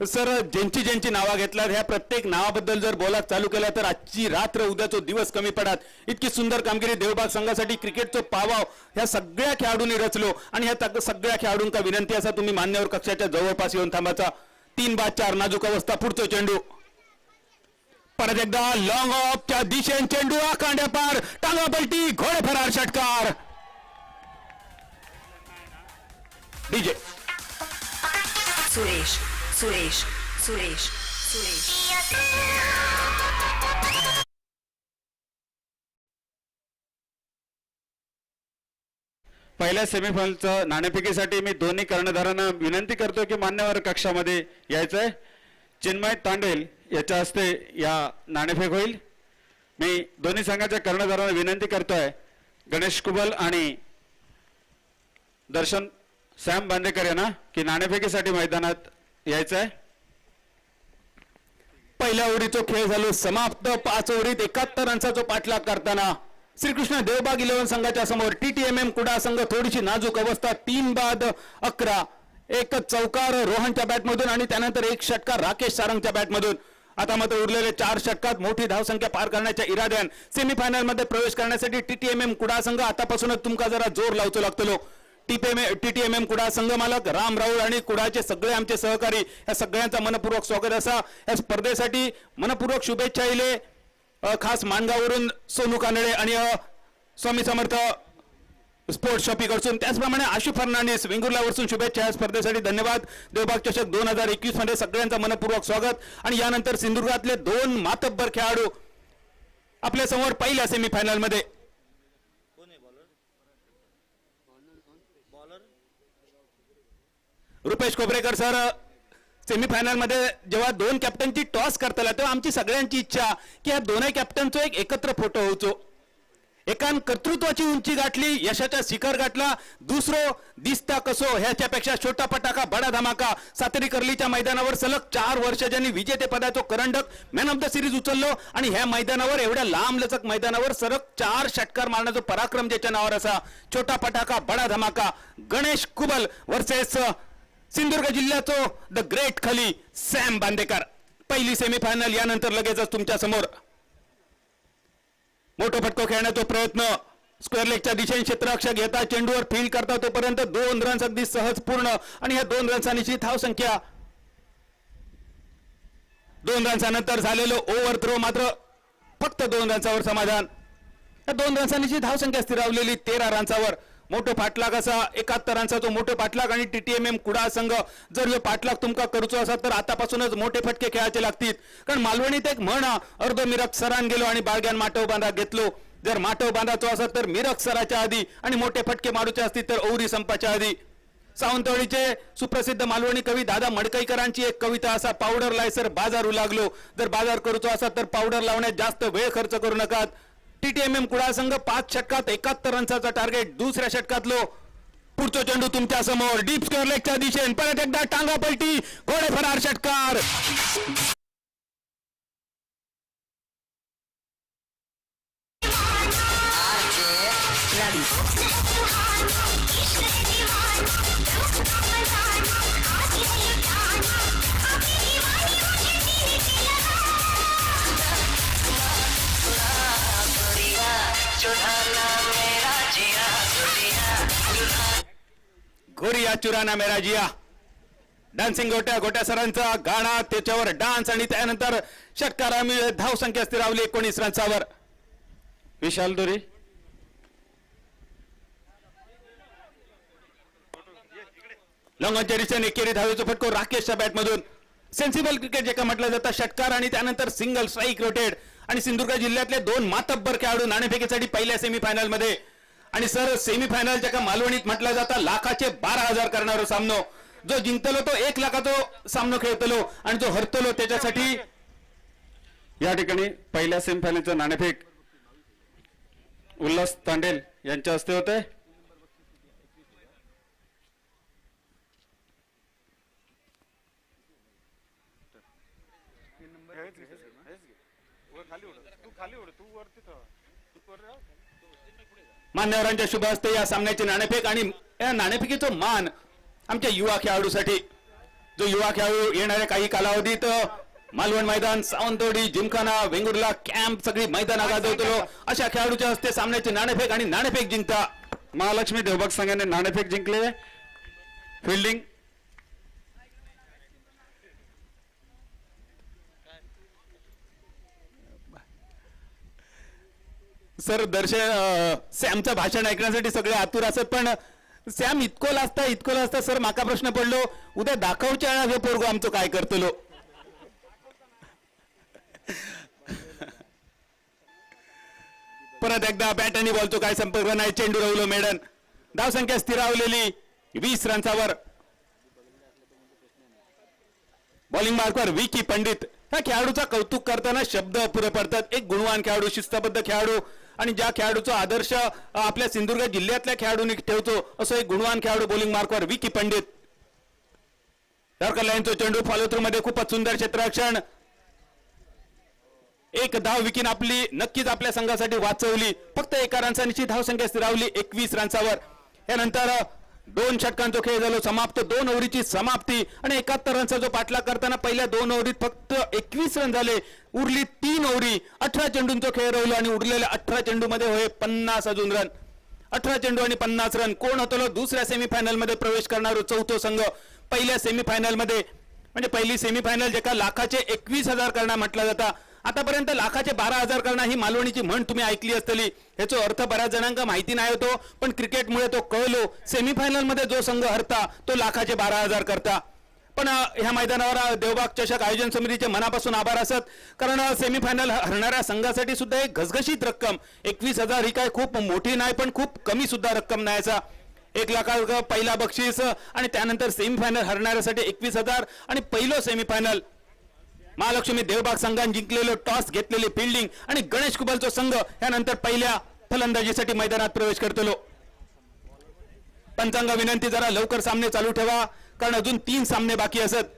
सर, ज्यांची नावं घेतल्यात ह्या प्रत्येक नावाबद्दल जर बोलायला चालू केलं तर आजची रात्र उद्याचो दिवस कमी पडत. इतकी सुंदर कामगिरी देवबाग संघासाठी क्रिकेटचो पावाव ह्या सगळ्या खेळाडूंनी रचलो आणि ह्या सगळ्या खेळाडूंका विनंती असा तुम्ही मान्यवर कक्षाच्या जवळपास येऊन थांबाचा. 3/4 नाजूक अवस्था. पुढचं चेंडू परत एकदा लॉंग ऑफच्या दिशेन चेंडू आखांड्या पार, टांगा पलटी, घोडे फरार, षटकार. डीजे सुरेश सुरेश सुरेश सुरेश पहिल्या सेमीफायनलच्या नाणेफेकीसाठी मी दोन्ही कर्णधारांना विनंती करतो की मान्यवर कक्षामध्ये यायचंय. चिन्मय तांडेल याच्या हस्ते या नाणेफेक होईल. मी दोन्ही संघाच्या कर्णधारांना विनंती करतोय गणेश कुबल आणि दर्शन सॅम बांदेकर यांना की नाणेफेकीसाठी मैदानात यायचंय. पहिल्या ओव्हरीचा खेळ झालो समाप्त. 5 ओव्हरीत 71 रन्साचा पाठलाग करताना श्रीकृष्ण देवबाग 11 संघाच्या समोर TTMM कुडा संघ थोडीशी नाजूक अवस्था. 3/11. एक चौकार रोहनच्या बॅटमधून आणि त्यानंतर एक षटकार राकेश सारंगच्या बॅटमधून. आता मात्र उरलेले 4 षटकात मोठी धावसंख्या पार करण्याच्या इराद्यान सेमीफायनल मध्ये प्रवेश करण्यासाठी TTMM कुडा संघ आतापासूनच तुमका जरा जोर लावचो लागतलो. TTMM कुडा संघ मालक राम राऊळ आणि कुडाचे सगळे आमचे सहकारी या सगळ्यांचा मनपूर्वक स्वागत असा. या स्पर्धेसाठी मनपूर्वक शुभेच्छा इले खास माणगावरून सोनू कानडे आणि स्वामी समर्थ स्पोर्ट्स शॉपी कडून. त्याचप्रमाणे आशु फर्नांडिस वेंगुर्लावरून शुभेच्छा या स्पर्धेसाठी. धन्यवाद. देवबाग चषक 2021 मध्ये सगळ्यांचा मनपूर्वक स्वागत. आणि यानंतर सिंधुदुर्गातले 2 मातब्बर खेळाडू आपल्या समोर पहिल्या सेमीफायनल मध्ये. रुपेश खोबरेकर सर, सेमीफायनल मध्ये जेव्हा 2 कॅप्टनची टॉस करताला तेव्हा आमची सगळ्यांची इच्छा की या दोन्ही कॅप्टनचो एक एकत्र फोटो होचो. एकान कर्तृत्वाची उंची गाठली, यशाचा शिखर गाठला, दुसरो दिसता कसो ह्याच्यापेक्षा छोटा पटाका बडा धमाका. सातेरी कर्लीच्या मैदानावर सलग 4 वर्ष ज्यांनी विजेतेपदाचो करंडक मॅन ऑफ द सिरीज उचललो आणि ह्या मैदानावर एवढ्या लांब लचक मैदानावर सलग 4 षटकार मारण्याचा पराक्रम ज्याच्या नावावर असा. छोटा पटाका बडा धमाका. गणेश कुबल वर्सेस सिंधुदुर्ग जिल्ह्याचो द ग्रेट खली सॅम बांदेकर. पहिली सेमीफायनल यानंतर लगेचच तुमच्या समोर. मोठा फटको खेळण्याचा प्रयत्न स्क्वेअर लेगच्या दिशेने क्षेत्ररक्षक घेता चेंडूवर फील्ड करता तोपर्यंत 2 रन्स अगदी सहज पूर्ण आणि ह्या 2 रन्सांची धाव संख्या. 2 रन्सानंतर झालेलं ओव्हर थ्रो मात्र फक्त 2 रन्सावर समाधान. या 2 रन्सांची धाव संख्या स्थिरावलेली 13 रन्सावर. मोठो पाठलाग असा 71 रन्साचा मोठो पाठलाग आणि TTMM कुडा संघ जर हे पाठलाग तुमका करूचो असा तर आतापासूनच मोठे फटके खेळायचे लागतील. कारण मालवणीत एक म्हण अर्धो मिरक सरान गेलो आणि बाळग्यान माटव बांधा घेतलो. जर माटव बांधाचो असा तर मिरक सराच्या आधी आणि मोठे फटके मारूचे असतील तर ओवरी संपाच्या आधी. सावंतवाडीचे सुप्रसिद्ध मालवणी कवी दादा मडकईकरांची एक कविता असा, पावडर लायसर बाजारू लागलो. जर बाजार करूचो असा तर पावडर लावण्यात जास्त वेळ खर्च करू नका. TTMM कुडा संघ 5 षटकात 71 रन्साचा टार्गेट. दुसऱ्या षटकातलो पुढचा चेंडू तुमच्या समोर डीप स्क्वेअर लेगच्या दिशेने परत एकदा टांगा पलटी, घोडे फरार, षटकार. गोरिया चुराना मेरा जिया. डान्सिंग गोट्या सरांचा गाणा, त्याच्यावर डान्स आणि त्यानंतर षटकारामुळे धाव संख्या स्थिरावली 19 रन्सावर. विशाल दुरी. लॉंगॉनच्या दिशेने एकेरी धावेचा फटको राकेशच्या बॅटमधून. सेन्सिबल क्रिकेट जे का म्हटलं जातं, षटकार आणि त्यानंतर सिंगल स्ट्राईक रोटेड. आणि सिंधुदुर्ग जिल्ह्यातले 2 मातब्बर खेळाडू नाणेफेकीसाठी पहिल्या सेमीफायनल मध्ये. आणि सर, सेमीफायनल ज्या का मालवणीत म्हटलं जातं लाखाचे 12,000 करणारा सामनो. जो जिंकतलो तो 1 लाखाचा सामनो खेळतलो आणि जो हरतलो त्याच्यासाठी. या ठिकाणी पहिल्या सेमीफायनलचं नाणेफेक उल्हास तांडेल यांच्या हस्ते होते. मान्यवरांच्या शुभ हस्ते या सामन्याची नाणेफेक आणि या नाणेफेकीचं मान आमच्या युवा खेळाडूसाठी, जो युवा खेळाडू येणाऱ्या काही कालावधीत मालवण मैदान, सावंतवाडी, जिमखाना, वेंगुर्ला कॅम्प सगळी मैदान गाजवतो अशा खेळाडूच्या हस्ते सामन्याची नाणेफेक आणि नाणेफेक जिंकता महालक्ष्मी देवबाग संघाने नाणेफेक जिंकले. फिल्डिंग सर सॅमचं भाषण ऐकण्यासाठी सगळे आतुर असत, पण सॅम इतको लाजता सर माका प्रश्न पडलो उद्या दाखवच्या हे पोरगो आमचं काय करतलो. परत एकदा बॅट आणि बॉलचो काय संपर्क नाही, चेंडू राहुलो मेडन, धावसंख्या स्थिरावलेली 20 रन्सावर. बॉलिंग मार्कवर विकी पंडित. ह्या खेळाडूचा कौतुक करताना शब्द अपुरे पडतात. एक गुणवान खेळाडू, शिस्तबद्ध खेळाडू आणि ज्या खेळाडूचा आदर्श आपल्या सिंधुदुर्ग जिल्ह्यातल्या खेळाडूंनी ठेवतो असं एक गुणवान खेळाडू बॉलिंग मार्कवर विकी पंडित. यॉर्कर लाईनचा चेंडू फॉलो थ्रू मध्ये खूपच सुंदर क्षेत्ररक्षण. एक धाव विकीन आपली नक्कीच आपल्या संघासाठी वाचवली. फक्त एका रनसाची धावसंख्या स्थिरावली 21 रन्सावर. यानंतर 2 षटकांचा खेळ झालो समाप्त. 2 ओव्हरीची समाप्ती आणि 71 रनचा जो पाठलाग करताना पहिल्या 2 ओव्हरीत फक्त 21 रन झाले. उरली 3 ओव्हरी, 18 चेंडूंचा खेळ राहिलो आणि उरलेल्या 18 चेंडू मध्ये होय 50 अजून रन. 18 चेंडू आणि 50 रन. कोण होतो दुसऱ्या सेमीफायनल मध्ये प्रवेश करणारा चौथो संघ. पहिल्या सेमीफायनल मध्ये म्हणजे पहिली सेमीफायनल जेका लाखाचे 21,000 करणं म्हटलं जातं. आतापर्यंत लाखाचे 12,000 करणं ही मालवणीची म्हण तुम्ही ऐकली असतली. ह्याचा अर्थ बऱ्याच जणांना माहिती नाही होतो, पण क्रिकेटमुळे तो कळलो. सेमीफायनल मध्ये जो संघ हरता तो लाखाचे 12,000 करता. पण ह्या मैदानावर देवबाग चषक आयोजन समितीचे मनापासून आभार असत, कारण सेमीफायनल हरणाऱ्या संघासाठी सुद्धा एक घसघशीत रक्कम 21,000 ही काय खूप मोठी नाही, पण खूप कमी सुद्धा रक्कम नाही. 1 लाख पहिला बक्षीस आणि त्यानंतर सेमीफायनल हरणाऱ्यासाठी 21,000 आणि पहिलो सेमीफायनल महालक्ष्मी देवबाग संघाने जिंकलेलो टॉस घेतलेली फिल्डिंग आणि गणेश कुबलचा संघ यानंतर पहिल्या फलंदाजीसाठी मैदानात प्रवेश करतलो. पंचांग विनंती जरा लवकर सामने चालू ठेवा, कारण अजून 3 सामने बाकी असत.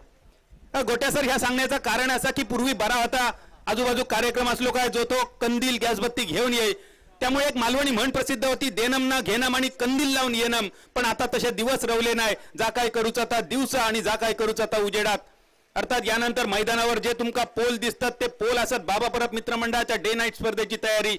गोट्या सर ह्या सांगण्याचं कारण असं की पूर्वी बरा होता, आजूबाजू कार्यक्रम असलो काय जो तो कंदील गॅसबत्ती घेऊन येई, त्यामुळे एक मालवणी म्हण प्रसिद्ध होती, देनम ना घेनम आणि कंदील लावून येनम. पण आता तसे दिवस रवले नाही. जा काय करूचा ता दिवसा आणि जा काय करूचा ता उजेडात. अर्थात यानंतर मैदानावर जे तुमका पोल दिसतात ते पोल असत बाबा परब मित्रमंडळाच्या डे नाईट स्पर्धेची तयारी.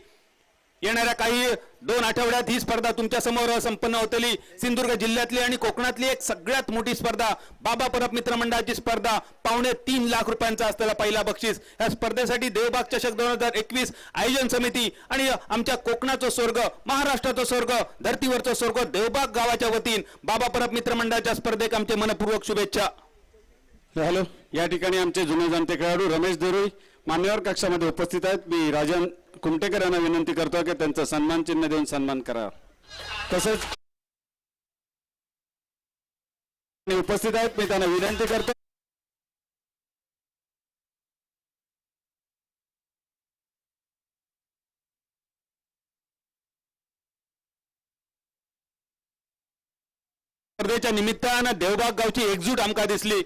येणाऱ्या काही 2 आठवड्यात ही स्पर्धा तुमच्या समोर संपन्न होतली. सिंधुदुर्ग जिल्ह्यातली आणि कोकणातली एक सगळ्यात मोठी स्पर्धा बाबा परब मित्रमंडळाची स्पर्धा. 3.25 लाख रुपयांचा असलेला पहिला बक्षीस. या स्पर्धेसाठी देवबाग चषक 2021 आयोजन समिती आणि आमच्या कोकणाचा स्वर्ग, महाराष्ट्राचा स्वर्ग, धर्तीवरचा स्वर्ग देवबाग गावाच्या वतीन बाबा परब मित्रमंडळाच्या स्पर्धेक आमचे मनपूर्वक शुभेच्छा. हॅलो, या ठिकाणी आमचे जुने जाणते खेळाडू रमेश देरुई मान्यवर कक्षामध्ये उपस्थित आहेत. मी राजन कुमटेकर यांना विनंती करतो की त्यांचा सन्मान चिन्ह देऊन सन्मान करा. तसेच उपस्थित आहेत, मी त्यांना विनंती करतो स्पर्धेच्या निमित्तानं देवबाग गावची एकजूट आमका दिसली.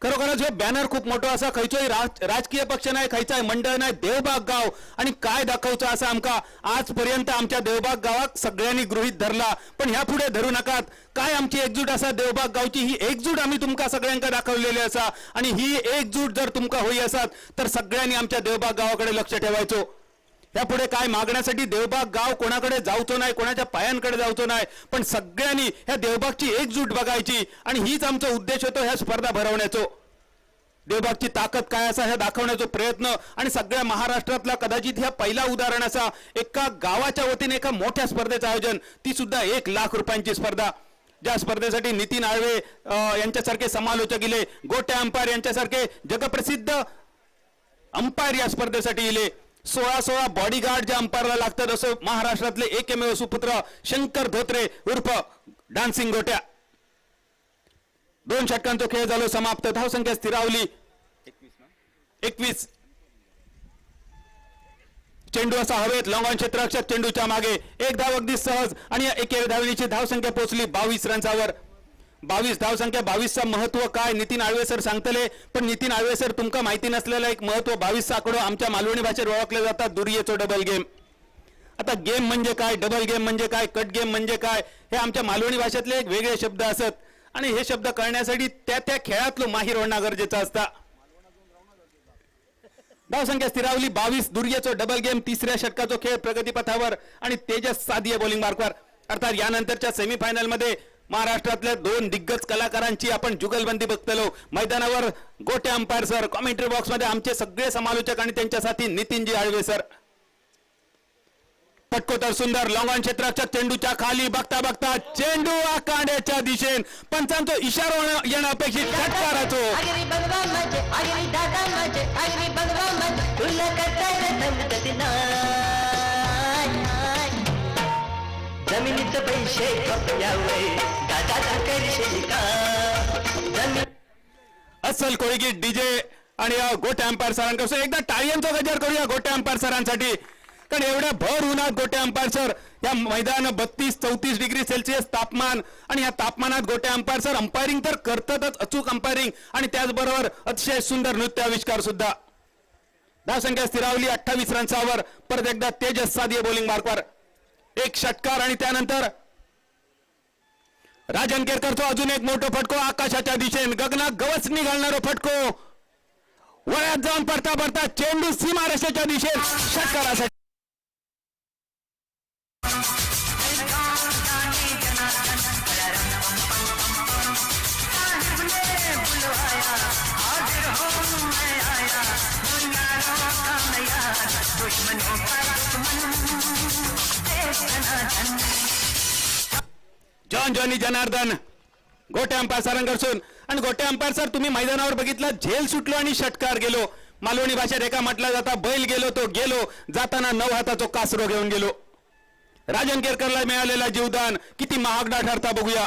खरोखरच हे बॅनर खूप मोठं असा, खैचोही राजकीय पक्ष नाही, खैचाय मंडळ नाही, देवबाग गाव आणि काय दाखवचं असं आमका आजपर्यंत आमच्या देवबाग गावात सगळ्यांनी गृहीत धरला. पण ह्या पुढे धरू नकात. काय आमची एकजूट असा देवबाग गावची, ही एकजूट आम्ही तुमका सगळ्यांका दाखवलेली असा आणि ही एकजूट जर तुमका होई असत तर सगळ्यांनी आमच्या देवबाग गावाकडे लक्ष ठेवायचो. यापुढे काय मागण्यासाठी देवबाग गाव कोणाकडे जाऊचो नाही, कोणाच्या पायांकडे जाऊचो नाही, पण सगळ्यांनी ह्या देवबागची एकजूट बघायची आणि हीच आमचा उद्देश होतो ह्या स्पर्धा भरवण्याचो. देवबागची ताकद काय असा हे दाखवण्याचा प्रयत्न आणि सगळ्या महाराष्ट्रातला कदाचित ह्या पहिला उदाहरण असा एका गावाच्या वतीने एका मोठ्या स्पर्धेचं आयोजन, ती सुद्धा 1 लाख रुपयांची स्पर्धा. ज्या स्पर्धेसाठी नितीन आळवे यांच्यासारखे समालोचक इले, गोट्या अंपायर यांच्यासारखे जगप्रसिद्ध अंपायर या स्पर्धेसाठी इले. 16 बॉडीगार्ड ज्या अंपायरला लागतात असं महाराष्ट्रातले एकमेव सुपुत्र शंकर धोत्रे उर्फ डान्सिंग गोट्या. 2 षटकांचा खेळ झालो समाप्त. धावसंख्या स्थिरावली 21. चेंडू असा हवेत लॉंग ऑन क्षेत्ररक्षक चेंडूच्या मागे एक धाव अगदी सहज आणि या एकेरी धावणीची धावसंख्या पोहोचली 22 रन्सावर. 22 धावसंख्या 22चा महत्व काय नितीन आळवे सर सांगतले, पण नितीन आळवे सर तुमका माहिती नसलेला एक महत्व 22 आकडो आमच्या मालवणी भाषेत ओळखले जातात दुर्येचो डबल गेम. आता गेम म्हणजे काय, डबल गेम म्हणजे काय, कट गेम म्हणजे काय, हे आमच्या मालवणी भाषेतले एक वेगळे शब्द असत आणि हे शब्द कळण्यासाठी त्या त्या खेळातलं माहीर होणं गरजेचं असतं. धावसंख्या स्थिरावली 22. दुर्येचो डबल गेम तिसऱ्या षटकाचो खेळ प्रगतीपथावर आणि तेजस सादिये बॉलिंग मार्कवर. अर्थात यानंतरच्या सेमीफायनल मध्ये महाराष्ट्रातल्या 2 दिग्गज कलाकारांची आपण जुगलबंदी बघतलो. मैदानावर गोटे अंपायर सर, कॉमेंट्री बॉक्स मध्ये आमचे सगळे समालोचक आणि त्यांच्या साथी नितीनजी आळवे सर. पटकोतर सुंदर लॉंग ऑन क्षेत्ररक्षक चेंडूच्या खाली बघता बघता चेंडू आकांड्याच्या दिशेन पंचांचा इशारा येणं अपेक्षित षटकाराचो. अगरी बघवा माझे अगरी दादा माझे अगरी बघवा माझे तुला करताय संतती जमिनीचे पैसे खपल्यावे दादा करशील का जमीन. अस्सल कोळगी डीजे आणि गोटे अंपायर सरांकडून एकदा टाळ्यांचा गजर करूया गोटे अंपायर सरांसाठी. कारण एवढ्या भर उन्हात गोटे अंपायर सर या मैदान 32-34 डिग्री सेल्सिअस तापमान आणि या तापमानात गोटे अंपायर सर अंपायरिंग तर करतातच, अचूक अंपायरिंग आणि त्याचबरोबर अतिशय सुंदर नृत्य आविष्कार सुद्धा. धावसंख्या स्थिरावली 28 रन्सावर. परत एकदा तेजस सादिये बॉलिंग मार्कवर. एक षटकार आणि त्यानंतर राजन केरकरचा अजून एक मोठा फटको आकाशाच्या दिशेने गगनात गवसणी घालणारा फटको. वळ्यात जाऊन पडता पडता चेंडू सीमारेषेच्या दिशेने षटकारासाठी. जॉन जॉनी जनार्दन गोटे अंपायर सरांकडून. आणि गोटे अंपायर सर तुम्ही मैदानावर बघितलं झेल सुटलो आणि षटकार गेलो. मालवणी भाषेत एका म्हटलं जाता बैल गेलो तो गेलो, जाताना 9 हाताचो कासरो घेऊन गेलो. राजन केरकरला मिळालेला जीवदान किती महागडा ठरता बघूया.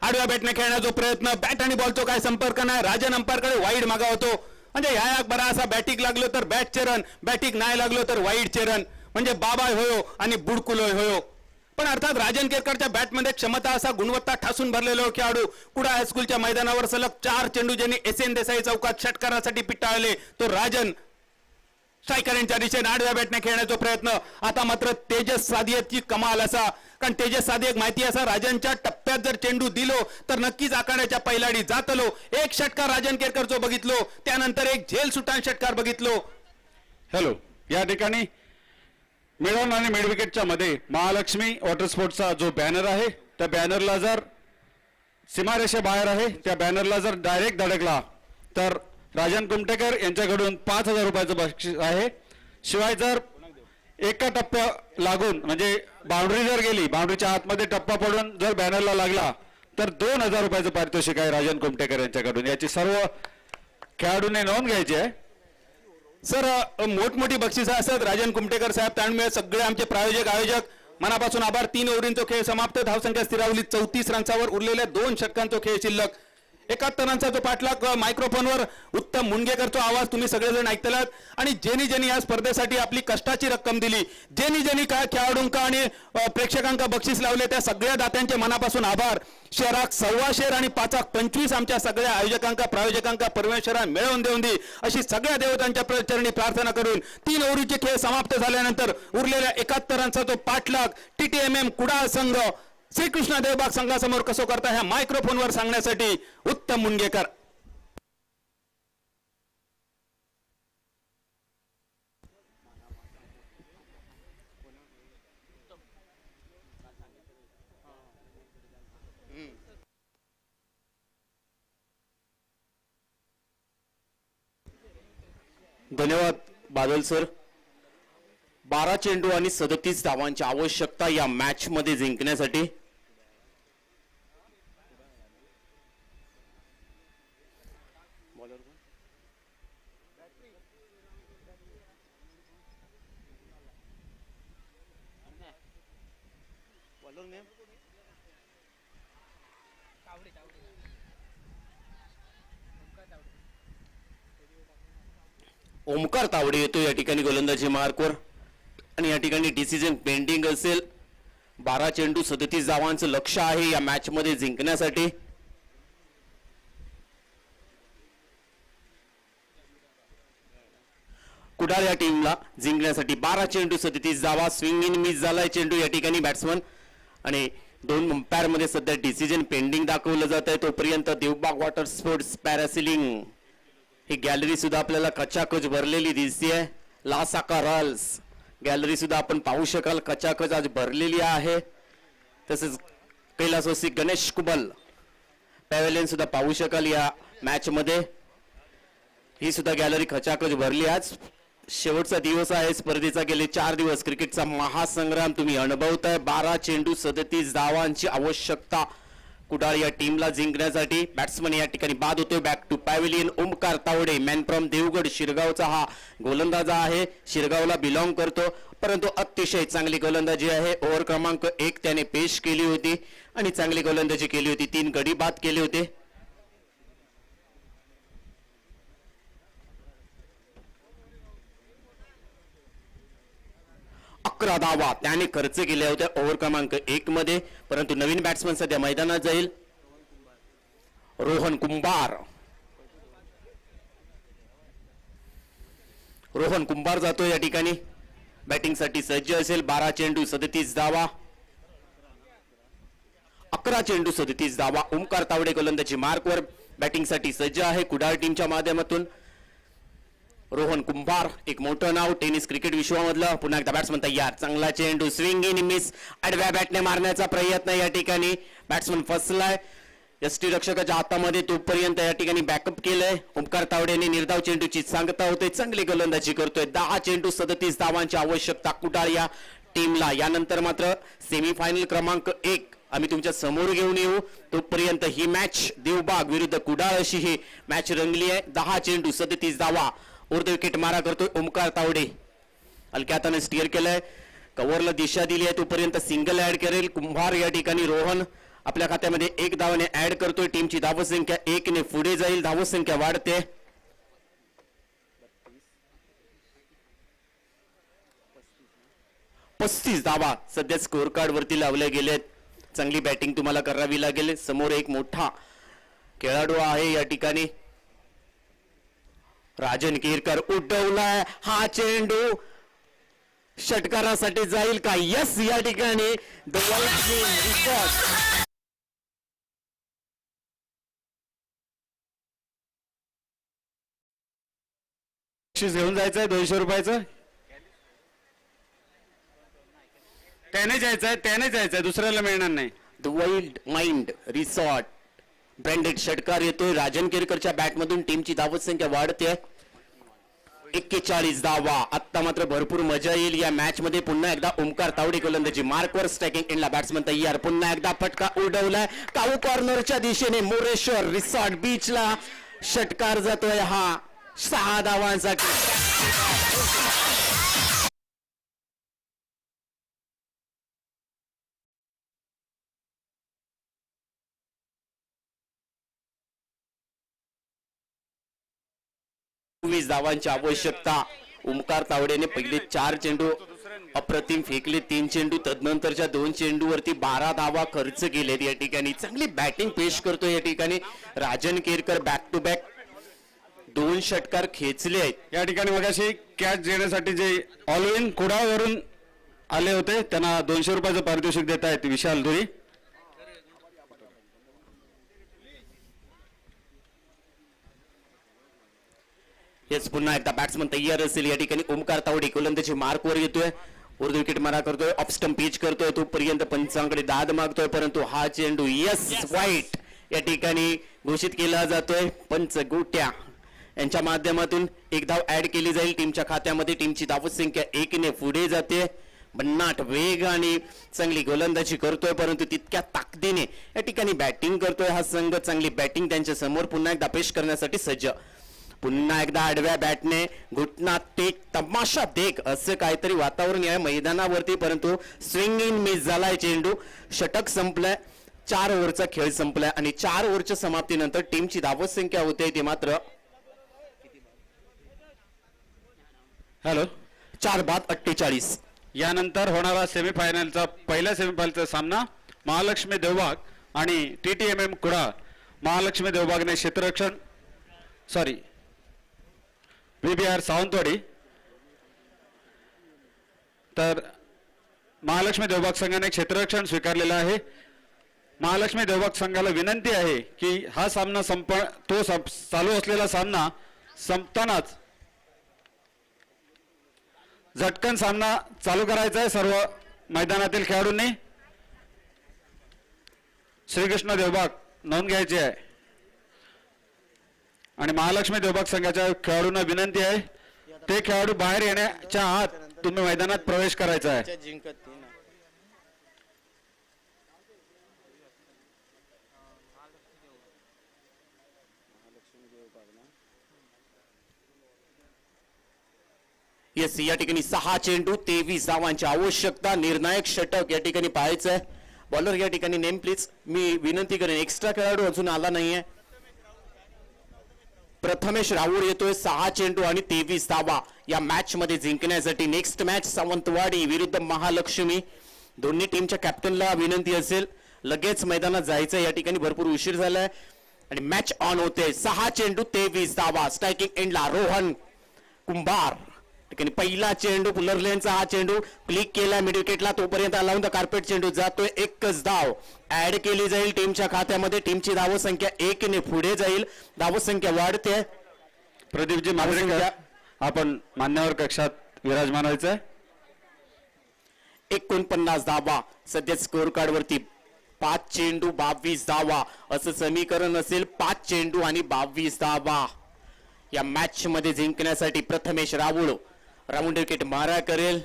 आडव्या बॅटने खेळण्याचा प्रयत्न, बॅट आणि बॉलचा काय संपर्क नाही. राजन अंपायरकडे वाईड मागा होतो. म्हणजे ह्या बरा असा बॅटिक लागलो तर बॅटचे रन, बॅटिक नाही लागलो तर वाईडचे रन. म्हणजे बाबा होयो आणि बुडकुलोय होयो. पण अर्थात राजन केरकरच्या बॅटमध्ये क्षमता असा गुणवत्ता ठासून भरलेलो खेळाडू. कुडा हायस्कूलच्या मैदानावर सलग 4 चेंडू ज्यांनी SN देसाई चौकात षटकारासाठी पिटाळले तो राजन. स्ट्रायकरांच्या दिशेने आडव्या बॅटने खेळण्याचा प्रयत्न. आता मात्र तेजस सादियेची कमाल असा, कारण तेजस सादिये एक माहिती असा राजनच्या टप्प्यात जर चेंडू दिलो तर नक्कीच आखाड्याच्या पहिलाडी जातलो. एक षटकार राजन केरकरचो बघितलो, त्यानंतर एक झेल सुटान षटकार बघितलो. हॅलो, या ठिकाणी मिळवून आणि मिडविकेटच्या मध्ये महालक्ष्मी वॉटर स्पोर्ट्सचा जो बॅनर आहे त्या बॅनरला जर सीमारेषे बाहेर आहे त्या बॅनरला जर डायरेक्ट धडकला तर राजन कुमटेकर यांच्याकडून 5,000 रुपयाचं बक्षीस आहे. शिवाय जर एका टप्प्या लागून म्हणजे बाउंड्री जर गेली, बाउंड्रीच्या आतमध्ये टप्पा पडून जर बॅनरला लागला तर 2,000 रुपयाचं पारितोषिक आहे राजन कुमटेकर यांच्याकडून. याची सर्व खेळाडूंनी नोंद घ्यायची आहे. सर मोठमोठी बक्षिसं असतात राजन कुमटेकर साहेब, त्यामुळे सगळे आमचे प्रायोजक आयोजक मनापासून आभार. 3 ओव्हरींचा खेळ समाप्त. धावसंख्या स्थिरावली 34 रन्सावर. उरलेल्या 2 षटकांचा खेळ शिल्लक. 71 रनचा जो पाठलाग मायक्रोफोनवर उत्तम मुंडगेकरचा आवाज तुम्ही सगळेजण ऐकतलात. आणि ज्यांनी ज्यांनी या स्पर्धेसाठी आपली कष्टाची रक्कम दिली, ज्यांनी ज्यांनी काय खेळाडूंका आणि प्रेक्षकांका बक्षीस लावले त्या सगळ्या दात्यांचे मनापासून आभार. शहराक 1.25 शेर आणि 5 25 आमच्या सगळ्या आयोजकांका प्रायोजकांका परमेश्वरान मिळवून देऊन दे अशी सगळ्या देवतांच्या चरणी प्रार्थना करून 3 ओव्हरीचे खेळ समाप्त झाल्यानंतर उरलेल्या 71 रनचा तो पाठलाग TTMM कुडाळ संघ श्रीकृष्ण देवबाग संघासमोर कसो करता ह्या मायक्रोफोनवर सांगण्यासाठी उत्तम मुंडगेकर. धन्यवाद बादल सर. 12 चेंडू आणि 37 धावांची आवश्यकता या मॅच मध्ये जिंकण्यासाठी. ओमकार तावडे येतो या ठिकाणी गोलंदाजी मार्कवर आणि या ठिकाणी डिसिजन पेंडिंग असेल. 12 चेंडू 37 धावांचं लक्ष आहे या मॅच मध्ये जिंकण्यासाठी. कुडाळ या टीमला जिंकण्यासाठी 12 चेंडू 37 धावा. स्विंग इन मिस झालाय चेंडू या ठिकाणी बॅट्समन आणि 2 अंपायर मध्ये सध्या डिसिजन पेंडिंग दाखवलं जात आहे. तोपर्यंत देवबाग वॉटर स्पोर्ट्स पॅरासिलिंग ही गॅलरी सुद्धा आपल्याला कचाकच भरलेली दिसते. लासाका रॉयल्स गॅलरी सुद्धा आपण पाहू शकाल कचाकच आज भरलेली आहे. तसेच कैलासवासी गणेश कुबल पॅव्हेलियन सुद्धा पाहू शकाल या मॅच मध्ये. ही सुद्धा गॅलरी खचाखच भरली. आज शेवटचा दिवस आहे स्पर्धेचा. गेले 4 दिवस क्रिकेटचा महासंग्राम तुम्ही अनुभवताय. 12 चेंडू 37 धावांची आवश्यकता कुडाळ या टीमला जिंकण्यासाठी. बॅट्समन या ठिकाणी बाद होतोय. Back to pavilion Omkar Tawde man from Devgad शिरगावचा हा गोलंदाज आहे. शिरगावला बिलॉंग करतो परंतु अतिशय चांगली गोलंदाजी आहे. ओव्हर क्रमांक 1 त्याने पेश केली होती आणि चांगली गोलंदाजी केली होती. 3 गडी बाद केले होते. 11 धावा त्याने खर्च केल्या होत्या ओव्हर क्रमांक 1 मध्ये. परंतु नवीन बॅट्समन सध्या मैदानात जाईल रोहन कुंभार. रोहन कुंभार जातो या ठिकाणी बॅटिंग साठी सज्ज असेल. 12 चेंडू 37 धावा. 11 चेंडू 37 धावा. ओमकार तावडे गोलंदाजी मार्कवर बॅटिंग साठी सज्ज आहे कुडाळ टीमच्या माध्यमातून. रोहन कुंभार एक मोठं नाव टेनिस क्रिकेट विश्वामधलं. पुन्हा एकदा बॅट्समन तयार. चांगला चेंडू स्विंग इन मिस. आडव्या बॅटने मारण्याचा प्रयत्न या ठिकाणी बॅट्समन फसलाय यष्टीरक्षकाच्या हातामध्ये. तोपर्यंत या ठिकाणी बॅकअप केलंय. ओमकार तावडेने निर्धाव चेंडूची सांगता होते. चांगली गोलंदाजी करतोय. 10 चेंडू 37 धावांची आवश्यकता कुडाळ या टीमला. यानंतर मात्र सेमीफायनल क्रमांक 1 आम्ही तुमच्या समोर घेऊन येऊ. तोपर्यंत ही मॅच देवबाग विरुद्ध कुडाळ अशी ही मॅच रंगली आहे. 10 चेंडू 37 धावा. उर्ध विकेट मारा करतोय ओमकार तावडे. हलक्या हाताने स्टिअर केलंय. कव्हरला दिशा दिली आहे. तोपर्यंत सिंगल ऍड करेल कुंभार या ठिकाणी. रोहन आपल्या खात्यामध्ये 1 धावाने ऍड करतोय. टीमची धावसंख्या 1 ने पुढे जाईल. धावसंख्या वाढते. पस्तीस धावा सध्या स्कोर कार्ड वरती लावले गेलेत. चांगली बॅटिंग तुम्हाला करावी लागेल. समोर एक मोठा खेळाडू आहे या ठिकाणी राजन केरकर. उडवलाय हा चेंडू षटकारासाठी जाईल का? यस या ठिकाणी बक्षीस घेऊन जायचंय 200 रुपयाचं. त्याने जायचंय दुसऱ्याला मिळणार नाही. The wild mind resort branded षटकार येतोय राजन केरकरच्या बॅटमधून. टीमची धावत संख्या वाढते. 41 धावा. आता मात्र भरपूर मजा येईल या मॅच मध्ये. पुन्हा एकदा ओमकार तावडे गोलंदाजी मार्कवर. स्ट्रायकिंग एंडला बॅट्समन तयार. पुन्हा एकदा फटका उडवलाय काऊ कॉर्नरच्या दिशेने. मोरेश्वर रिसॉर्ट बीचला षटकार जातोय हा 6 धावांसाठी. धावांची आवश्यकता. ओमकार तावडेने पहिले 4 चेंडू अप्रतिम फेकले. 3 चेंडू तदनंतरच्या 2 चेंडूवरती 12 धावा खर्च केलेत या ठिकाणी. चांगली बॅटिंग पेश करतो या ठिकाणी Rajan Kerkar. Back to back 2 षटकार खेचले आहेत या ठिकाणी मगाशी कॅच देण्यासाठी जे ऑल इन कुडाळवरून आले होते त्यांना 200 रुपयाचं पारितोषिक देत आहेत विशाल धुरी. येस पुन्हा एकदा बॅट्समन तयार असेल या ठिकाणी. ओमकार तावडे गोलंदाजी मार्कवर येतोय. उर्ध विकेट मारा करतोय. ऑफ स्टंप पिच करतोय. तोपर्यंत पंचांकडे दाद मागतोय परंतु हा चेंडू यस वाईट या ठिकाणी घोषित केला जातोय. पंच गोट्या यांच्या माध्यमातून 1 धाव ऍड केली जाईल टीमच्या खात्यामध्ये. टीमची धावसंख्या 1 ने पुढे जाते. भन्नाट वेग आणि चांगली गोलंदाजी करतोय परंतु तितक्या ताकदीने या ठिकाणी बॅटिंग करतोय हा संघ. चांगली बॅटिंग त्यांच्या समोर पुन्हा एकदा पेश करण्यासाठी सज्ज. पुन्हा एकदा आडव्या बॅटने घुटना टेक तमाशा देख असं काहीतरी वातावरण या मैदानावरती. परंतु स्विंग इन मिस झालाय चेंडू. षटक संपलाय. 4 ओव्हरचा खेळ संपलाय आणि 4 ओव्हरच्या समाप्तीनंतर टीमची धावसंख्या होते ते मात्र हॅलो 4-48. यानंतर होणारा सेमीफायनलचा पहिल्या सेमीफायनलचा सामना महालक्ष्मी देवबाग आणि TTMM कुडाळ. महालक्ष्मी देवबागने क्षेत्ररक्षण VBR सावंतवाडी, तर महालक्ष्मी देवबाग संघाने क्षेत्ररक्षण स्वीकारलेलं आहे. महालक्ष्मी देवबाग संघाला विनंती आहे की हा सामना चालू असलेला सामना संपतानाच झटकन सामना चालू करायचा आहे सर्व मैदानातील खेळाडूंनी. श्रीकृष्ण देवबाग नोंद घ्यायची आहे आणि महालक्ष्मी देवबाग संघाच्या खेळाडूंना विनंती आहे ते खेळाडू बाहेर येण्याच्या आत तुम्ही मैदानात प्रवेश करायचा आहे. येस, या ठिकाणी 6 चेंडू 23 धावांची आवश्यकता. निर्णायक षटक या ठिकाणी पाहायचं आहे. बॉलर या ठिकाणी नेम प्लीज. मी विनंती करेन, एक्स्ट्रा खेळाडू अजून आला नाहीये. प्रथमेश राऊळ येतोय. 6 चेंडू आणि 23 धावा या मॅच मध्ये जिंकण्यासाठी. नेक्स्ट मॅच सावंतवाडी विरुद्ध महालक्ष्मी. दोन्ही टीमच्या कॅप्टनला विनंती असेल लगेच मैदानात जायचं. या ठिकाणी भरपूर उशीर झालाय आणि मॅच ऑन होते. 6 चेंडू 23 धावा. स्ट्रायकिंग एंडला रोहन कुंभार. ठिकाणी पहिला चेंडू पुलरलेनचा हा चेंडू क्लिक केला मिड विकेटला. तोपर्यंत लावून द कार्पेट चेंडू जातोय. एकच धाव ऍड केली जाईल टीमच्या खात्यामध्ये. टीमची धावसंख्या 1 ने पुढे जाईल. धावसंख्या वाढते. प्रदीपजी मांजरेकर आपण मान्यवर कक्षात विराजमान व्हायचंय. 49 धावा सध्या स्कोर कार्ड वरती. 5 चेंडू 22 धावा असं समीकरण असेल. 5 चेंडू आणि 22 धावा या मॅच मध्ये जिंकण्यासाठी प्रथमेश राऊळ राऊंड विकेट मारा करेल.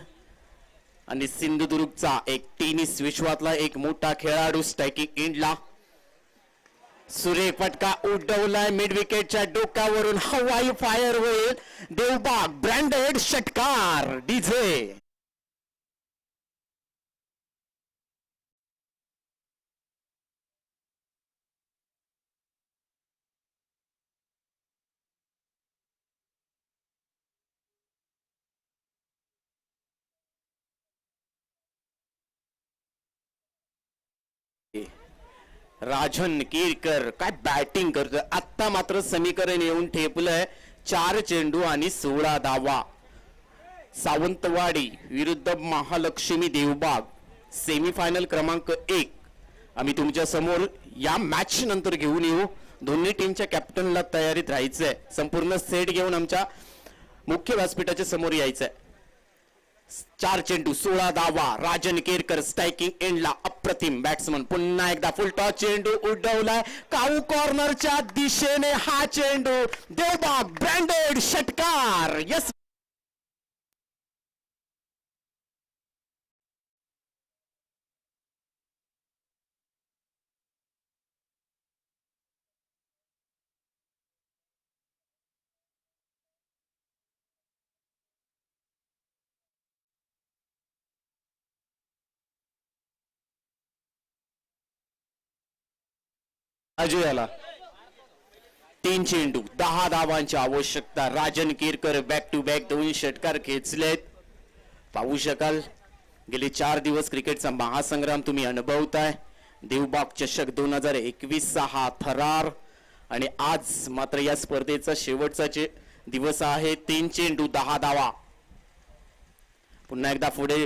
आणि सिंधुदुर्गचा एक टेनिस विश्वातला एक मोठा खेळाडू स्ट्रायकिंग एंडला. सुरेख फटका उडवलाय मिड विकेटच्या डोक्यावरून. हवाई फायर होईल. देवबाग ब्रँडेड षटकार डीजे. राजन केरकर काय बॅटिंग करतोय. आता मात्र समीकरण येऊन ठेपलंय. 4 चेंडू आणि 16 धावा. सावंतवाडी विरुद्ध महालक्ष्मी देवबाग सेमीफायनल क्रमांक 1 आम्ही तुमच्या समोर या मॅच नंतर घेऊन येऊ. दोन्ही टीमच्या कॅप्टनला तयारीत राहायचंय. संपूर्ण सेट घेऊन आमच्या मुख्य व्यासपीठाच्या समोर यायचंय. 4 चेंडू 16 धावा. राजन केरकर स्ट्रायकिंग एंडला. अप्रतिम बॅट्समन. पुन्हा एकदा फुल टॉस चेंडू उडवलाय काऊ कॉर्नरच्या दिशेने. हा चेंडू देवबाग ब्रँडेड षटकार. यस, अजय आला. 3 चेंडू 10 धावांची आवश्यकता. Rajan Kerkar back to back 2 षटकार खेचलेत. पाहू शकाल गेले 4 दिवस क्रिकेटचा महासंग्राम तुम्ही अनुभवताय. देवबाग चषक 2021 हा थरार आणि आज मात्र या स्पर्धेचा शेवटचा दिवस आहे. 3 चेंडू 10 धावा. पुन्हा एकदा पुढे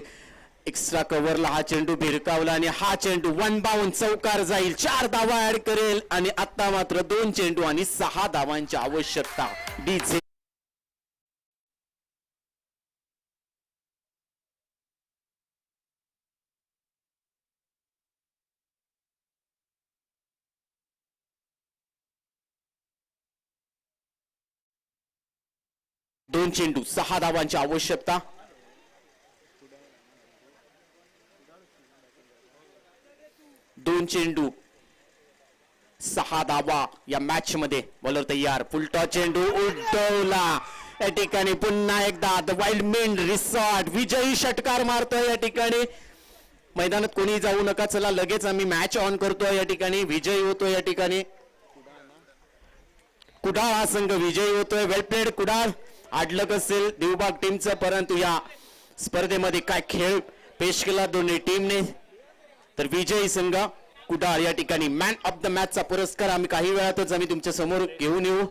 एक्स्ट्रा कव्हरला हा चेंडू भिरकावला आणि हा चेंडू 1 बाउंड चौकार जाईल. 4 धावा ऍड करेल आणि आता मात्र 2 चेंडू आणि 6 धावांची आवश्यकता. डीजे दोन चेंडू 6 धावांची आवश्यकता. दोन चेंडू 6 धावा या मॅच मध्ये. बॉलर तयार. फुलटॉस चेंडू उडवला. या ठिकाणी पुन्हा एकदा द वाईल्ड मेन रिसॉर्ट विजयी षटकार मारतोय. या ठिकाणी मैदानात कोणी जाऊ नका. चला लगेच आम्ही मॅच ऑन करतोय. या ठिकाणी विजयी होतोय. या ठिकाणी कुडाळ हा संघ विजयी होतोय. वेल प्लेड कुडाळ. अडलक असेल देवबाग टीमचं, परंतु या स्पर्धेमध्ये काय खेळ पेश केला दोन्ही टीमने. तर विजयी संघ कुडाळ या ठिकाणी मॅन ऑफ द मॅचचा पुरस्कार आम्ही काही वेळातच तुमच्या समोर घेऊन येऊ.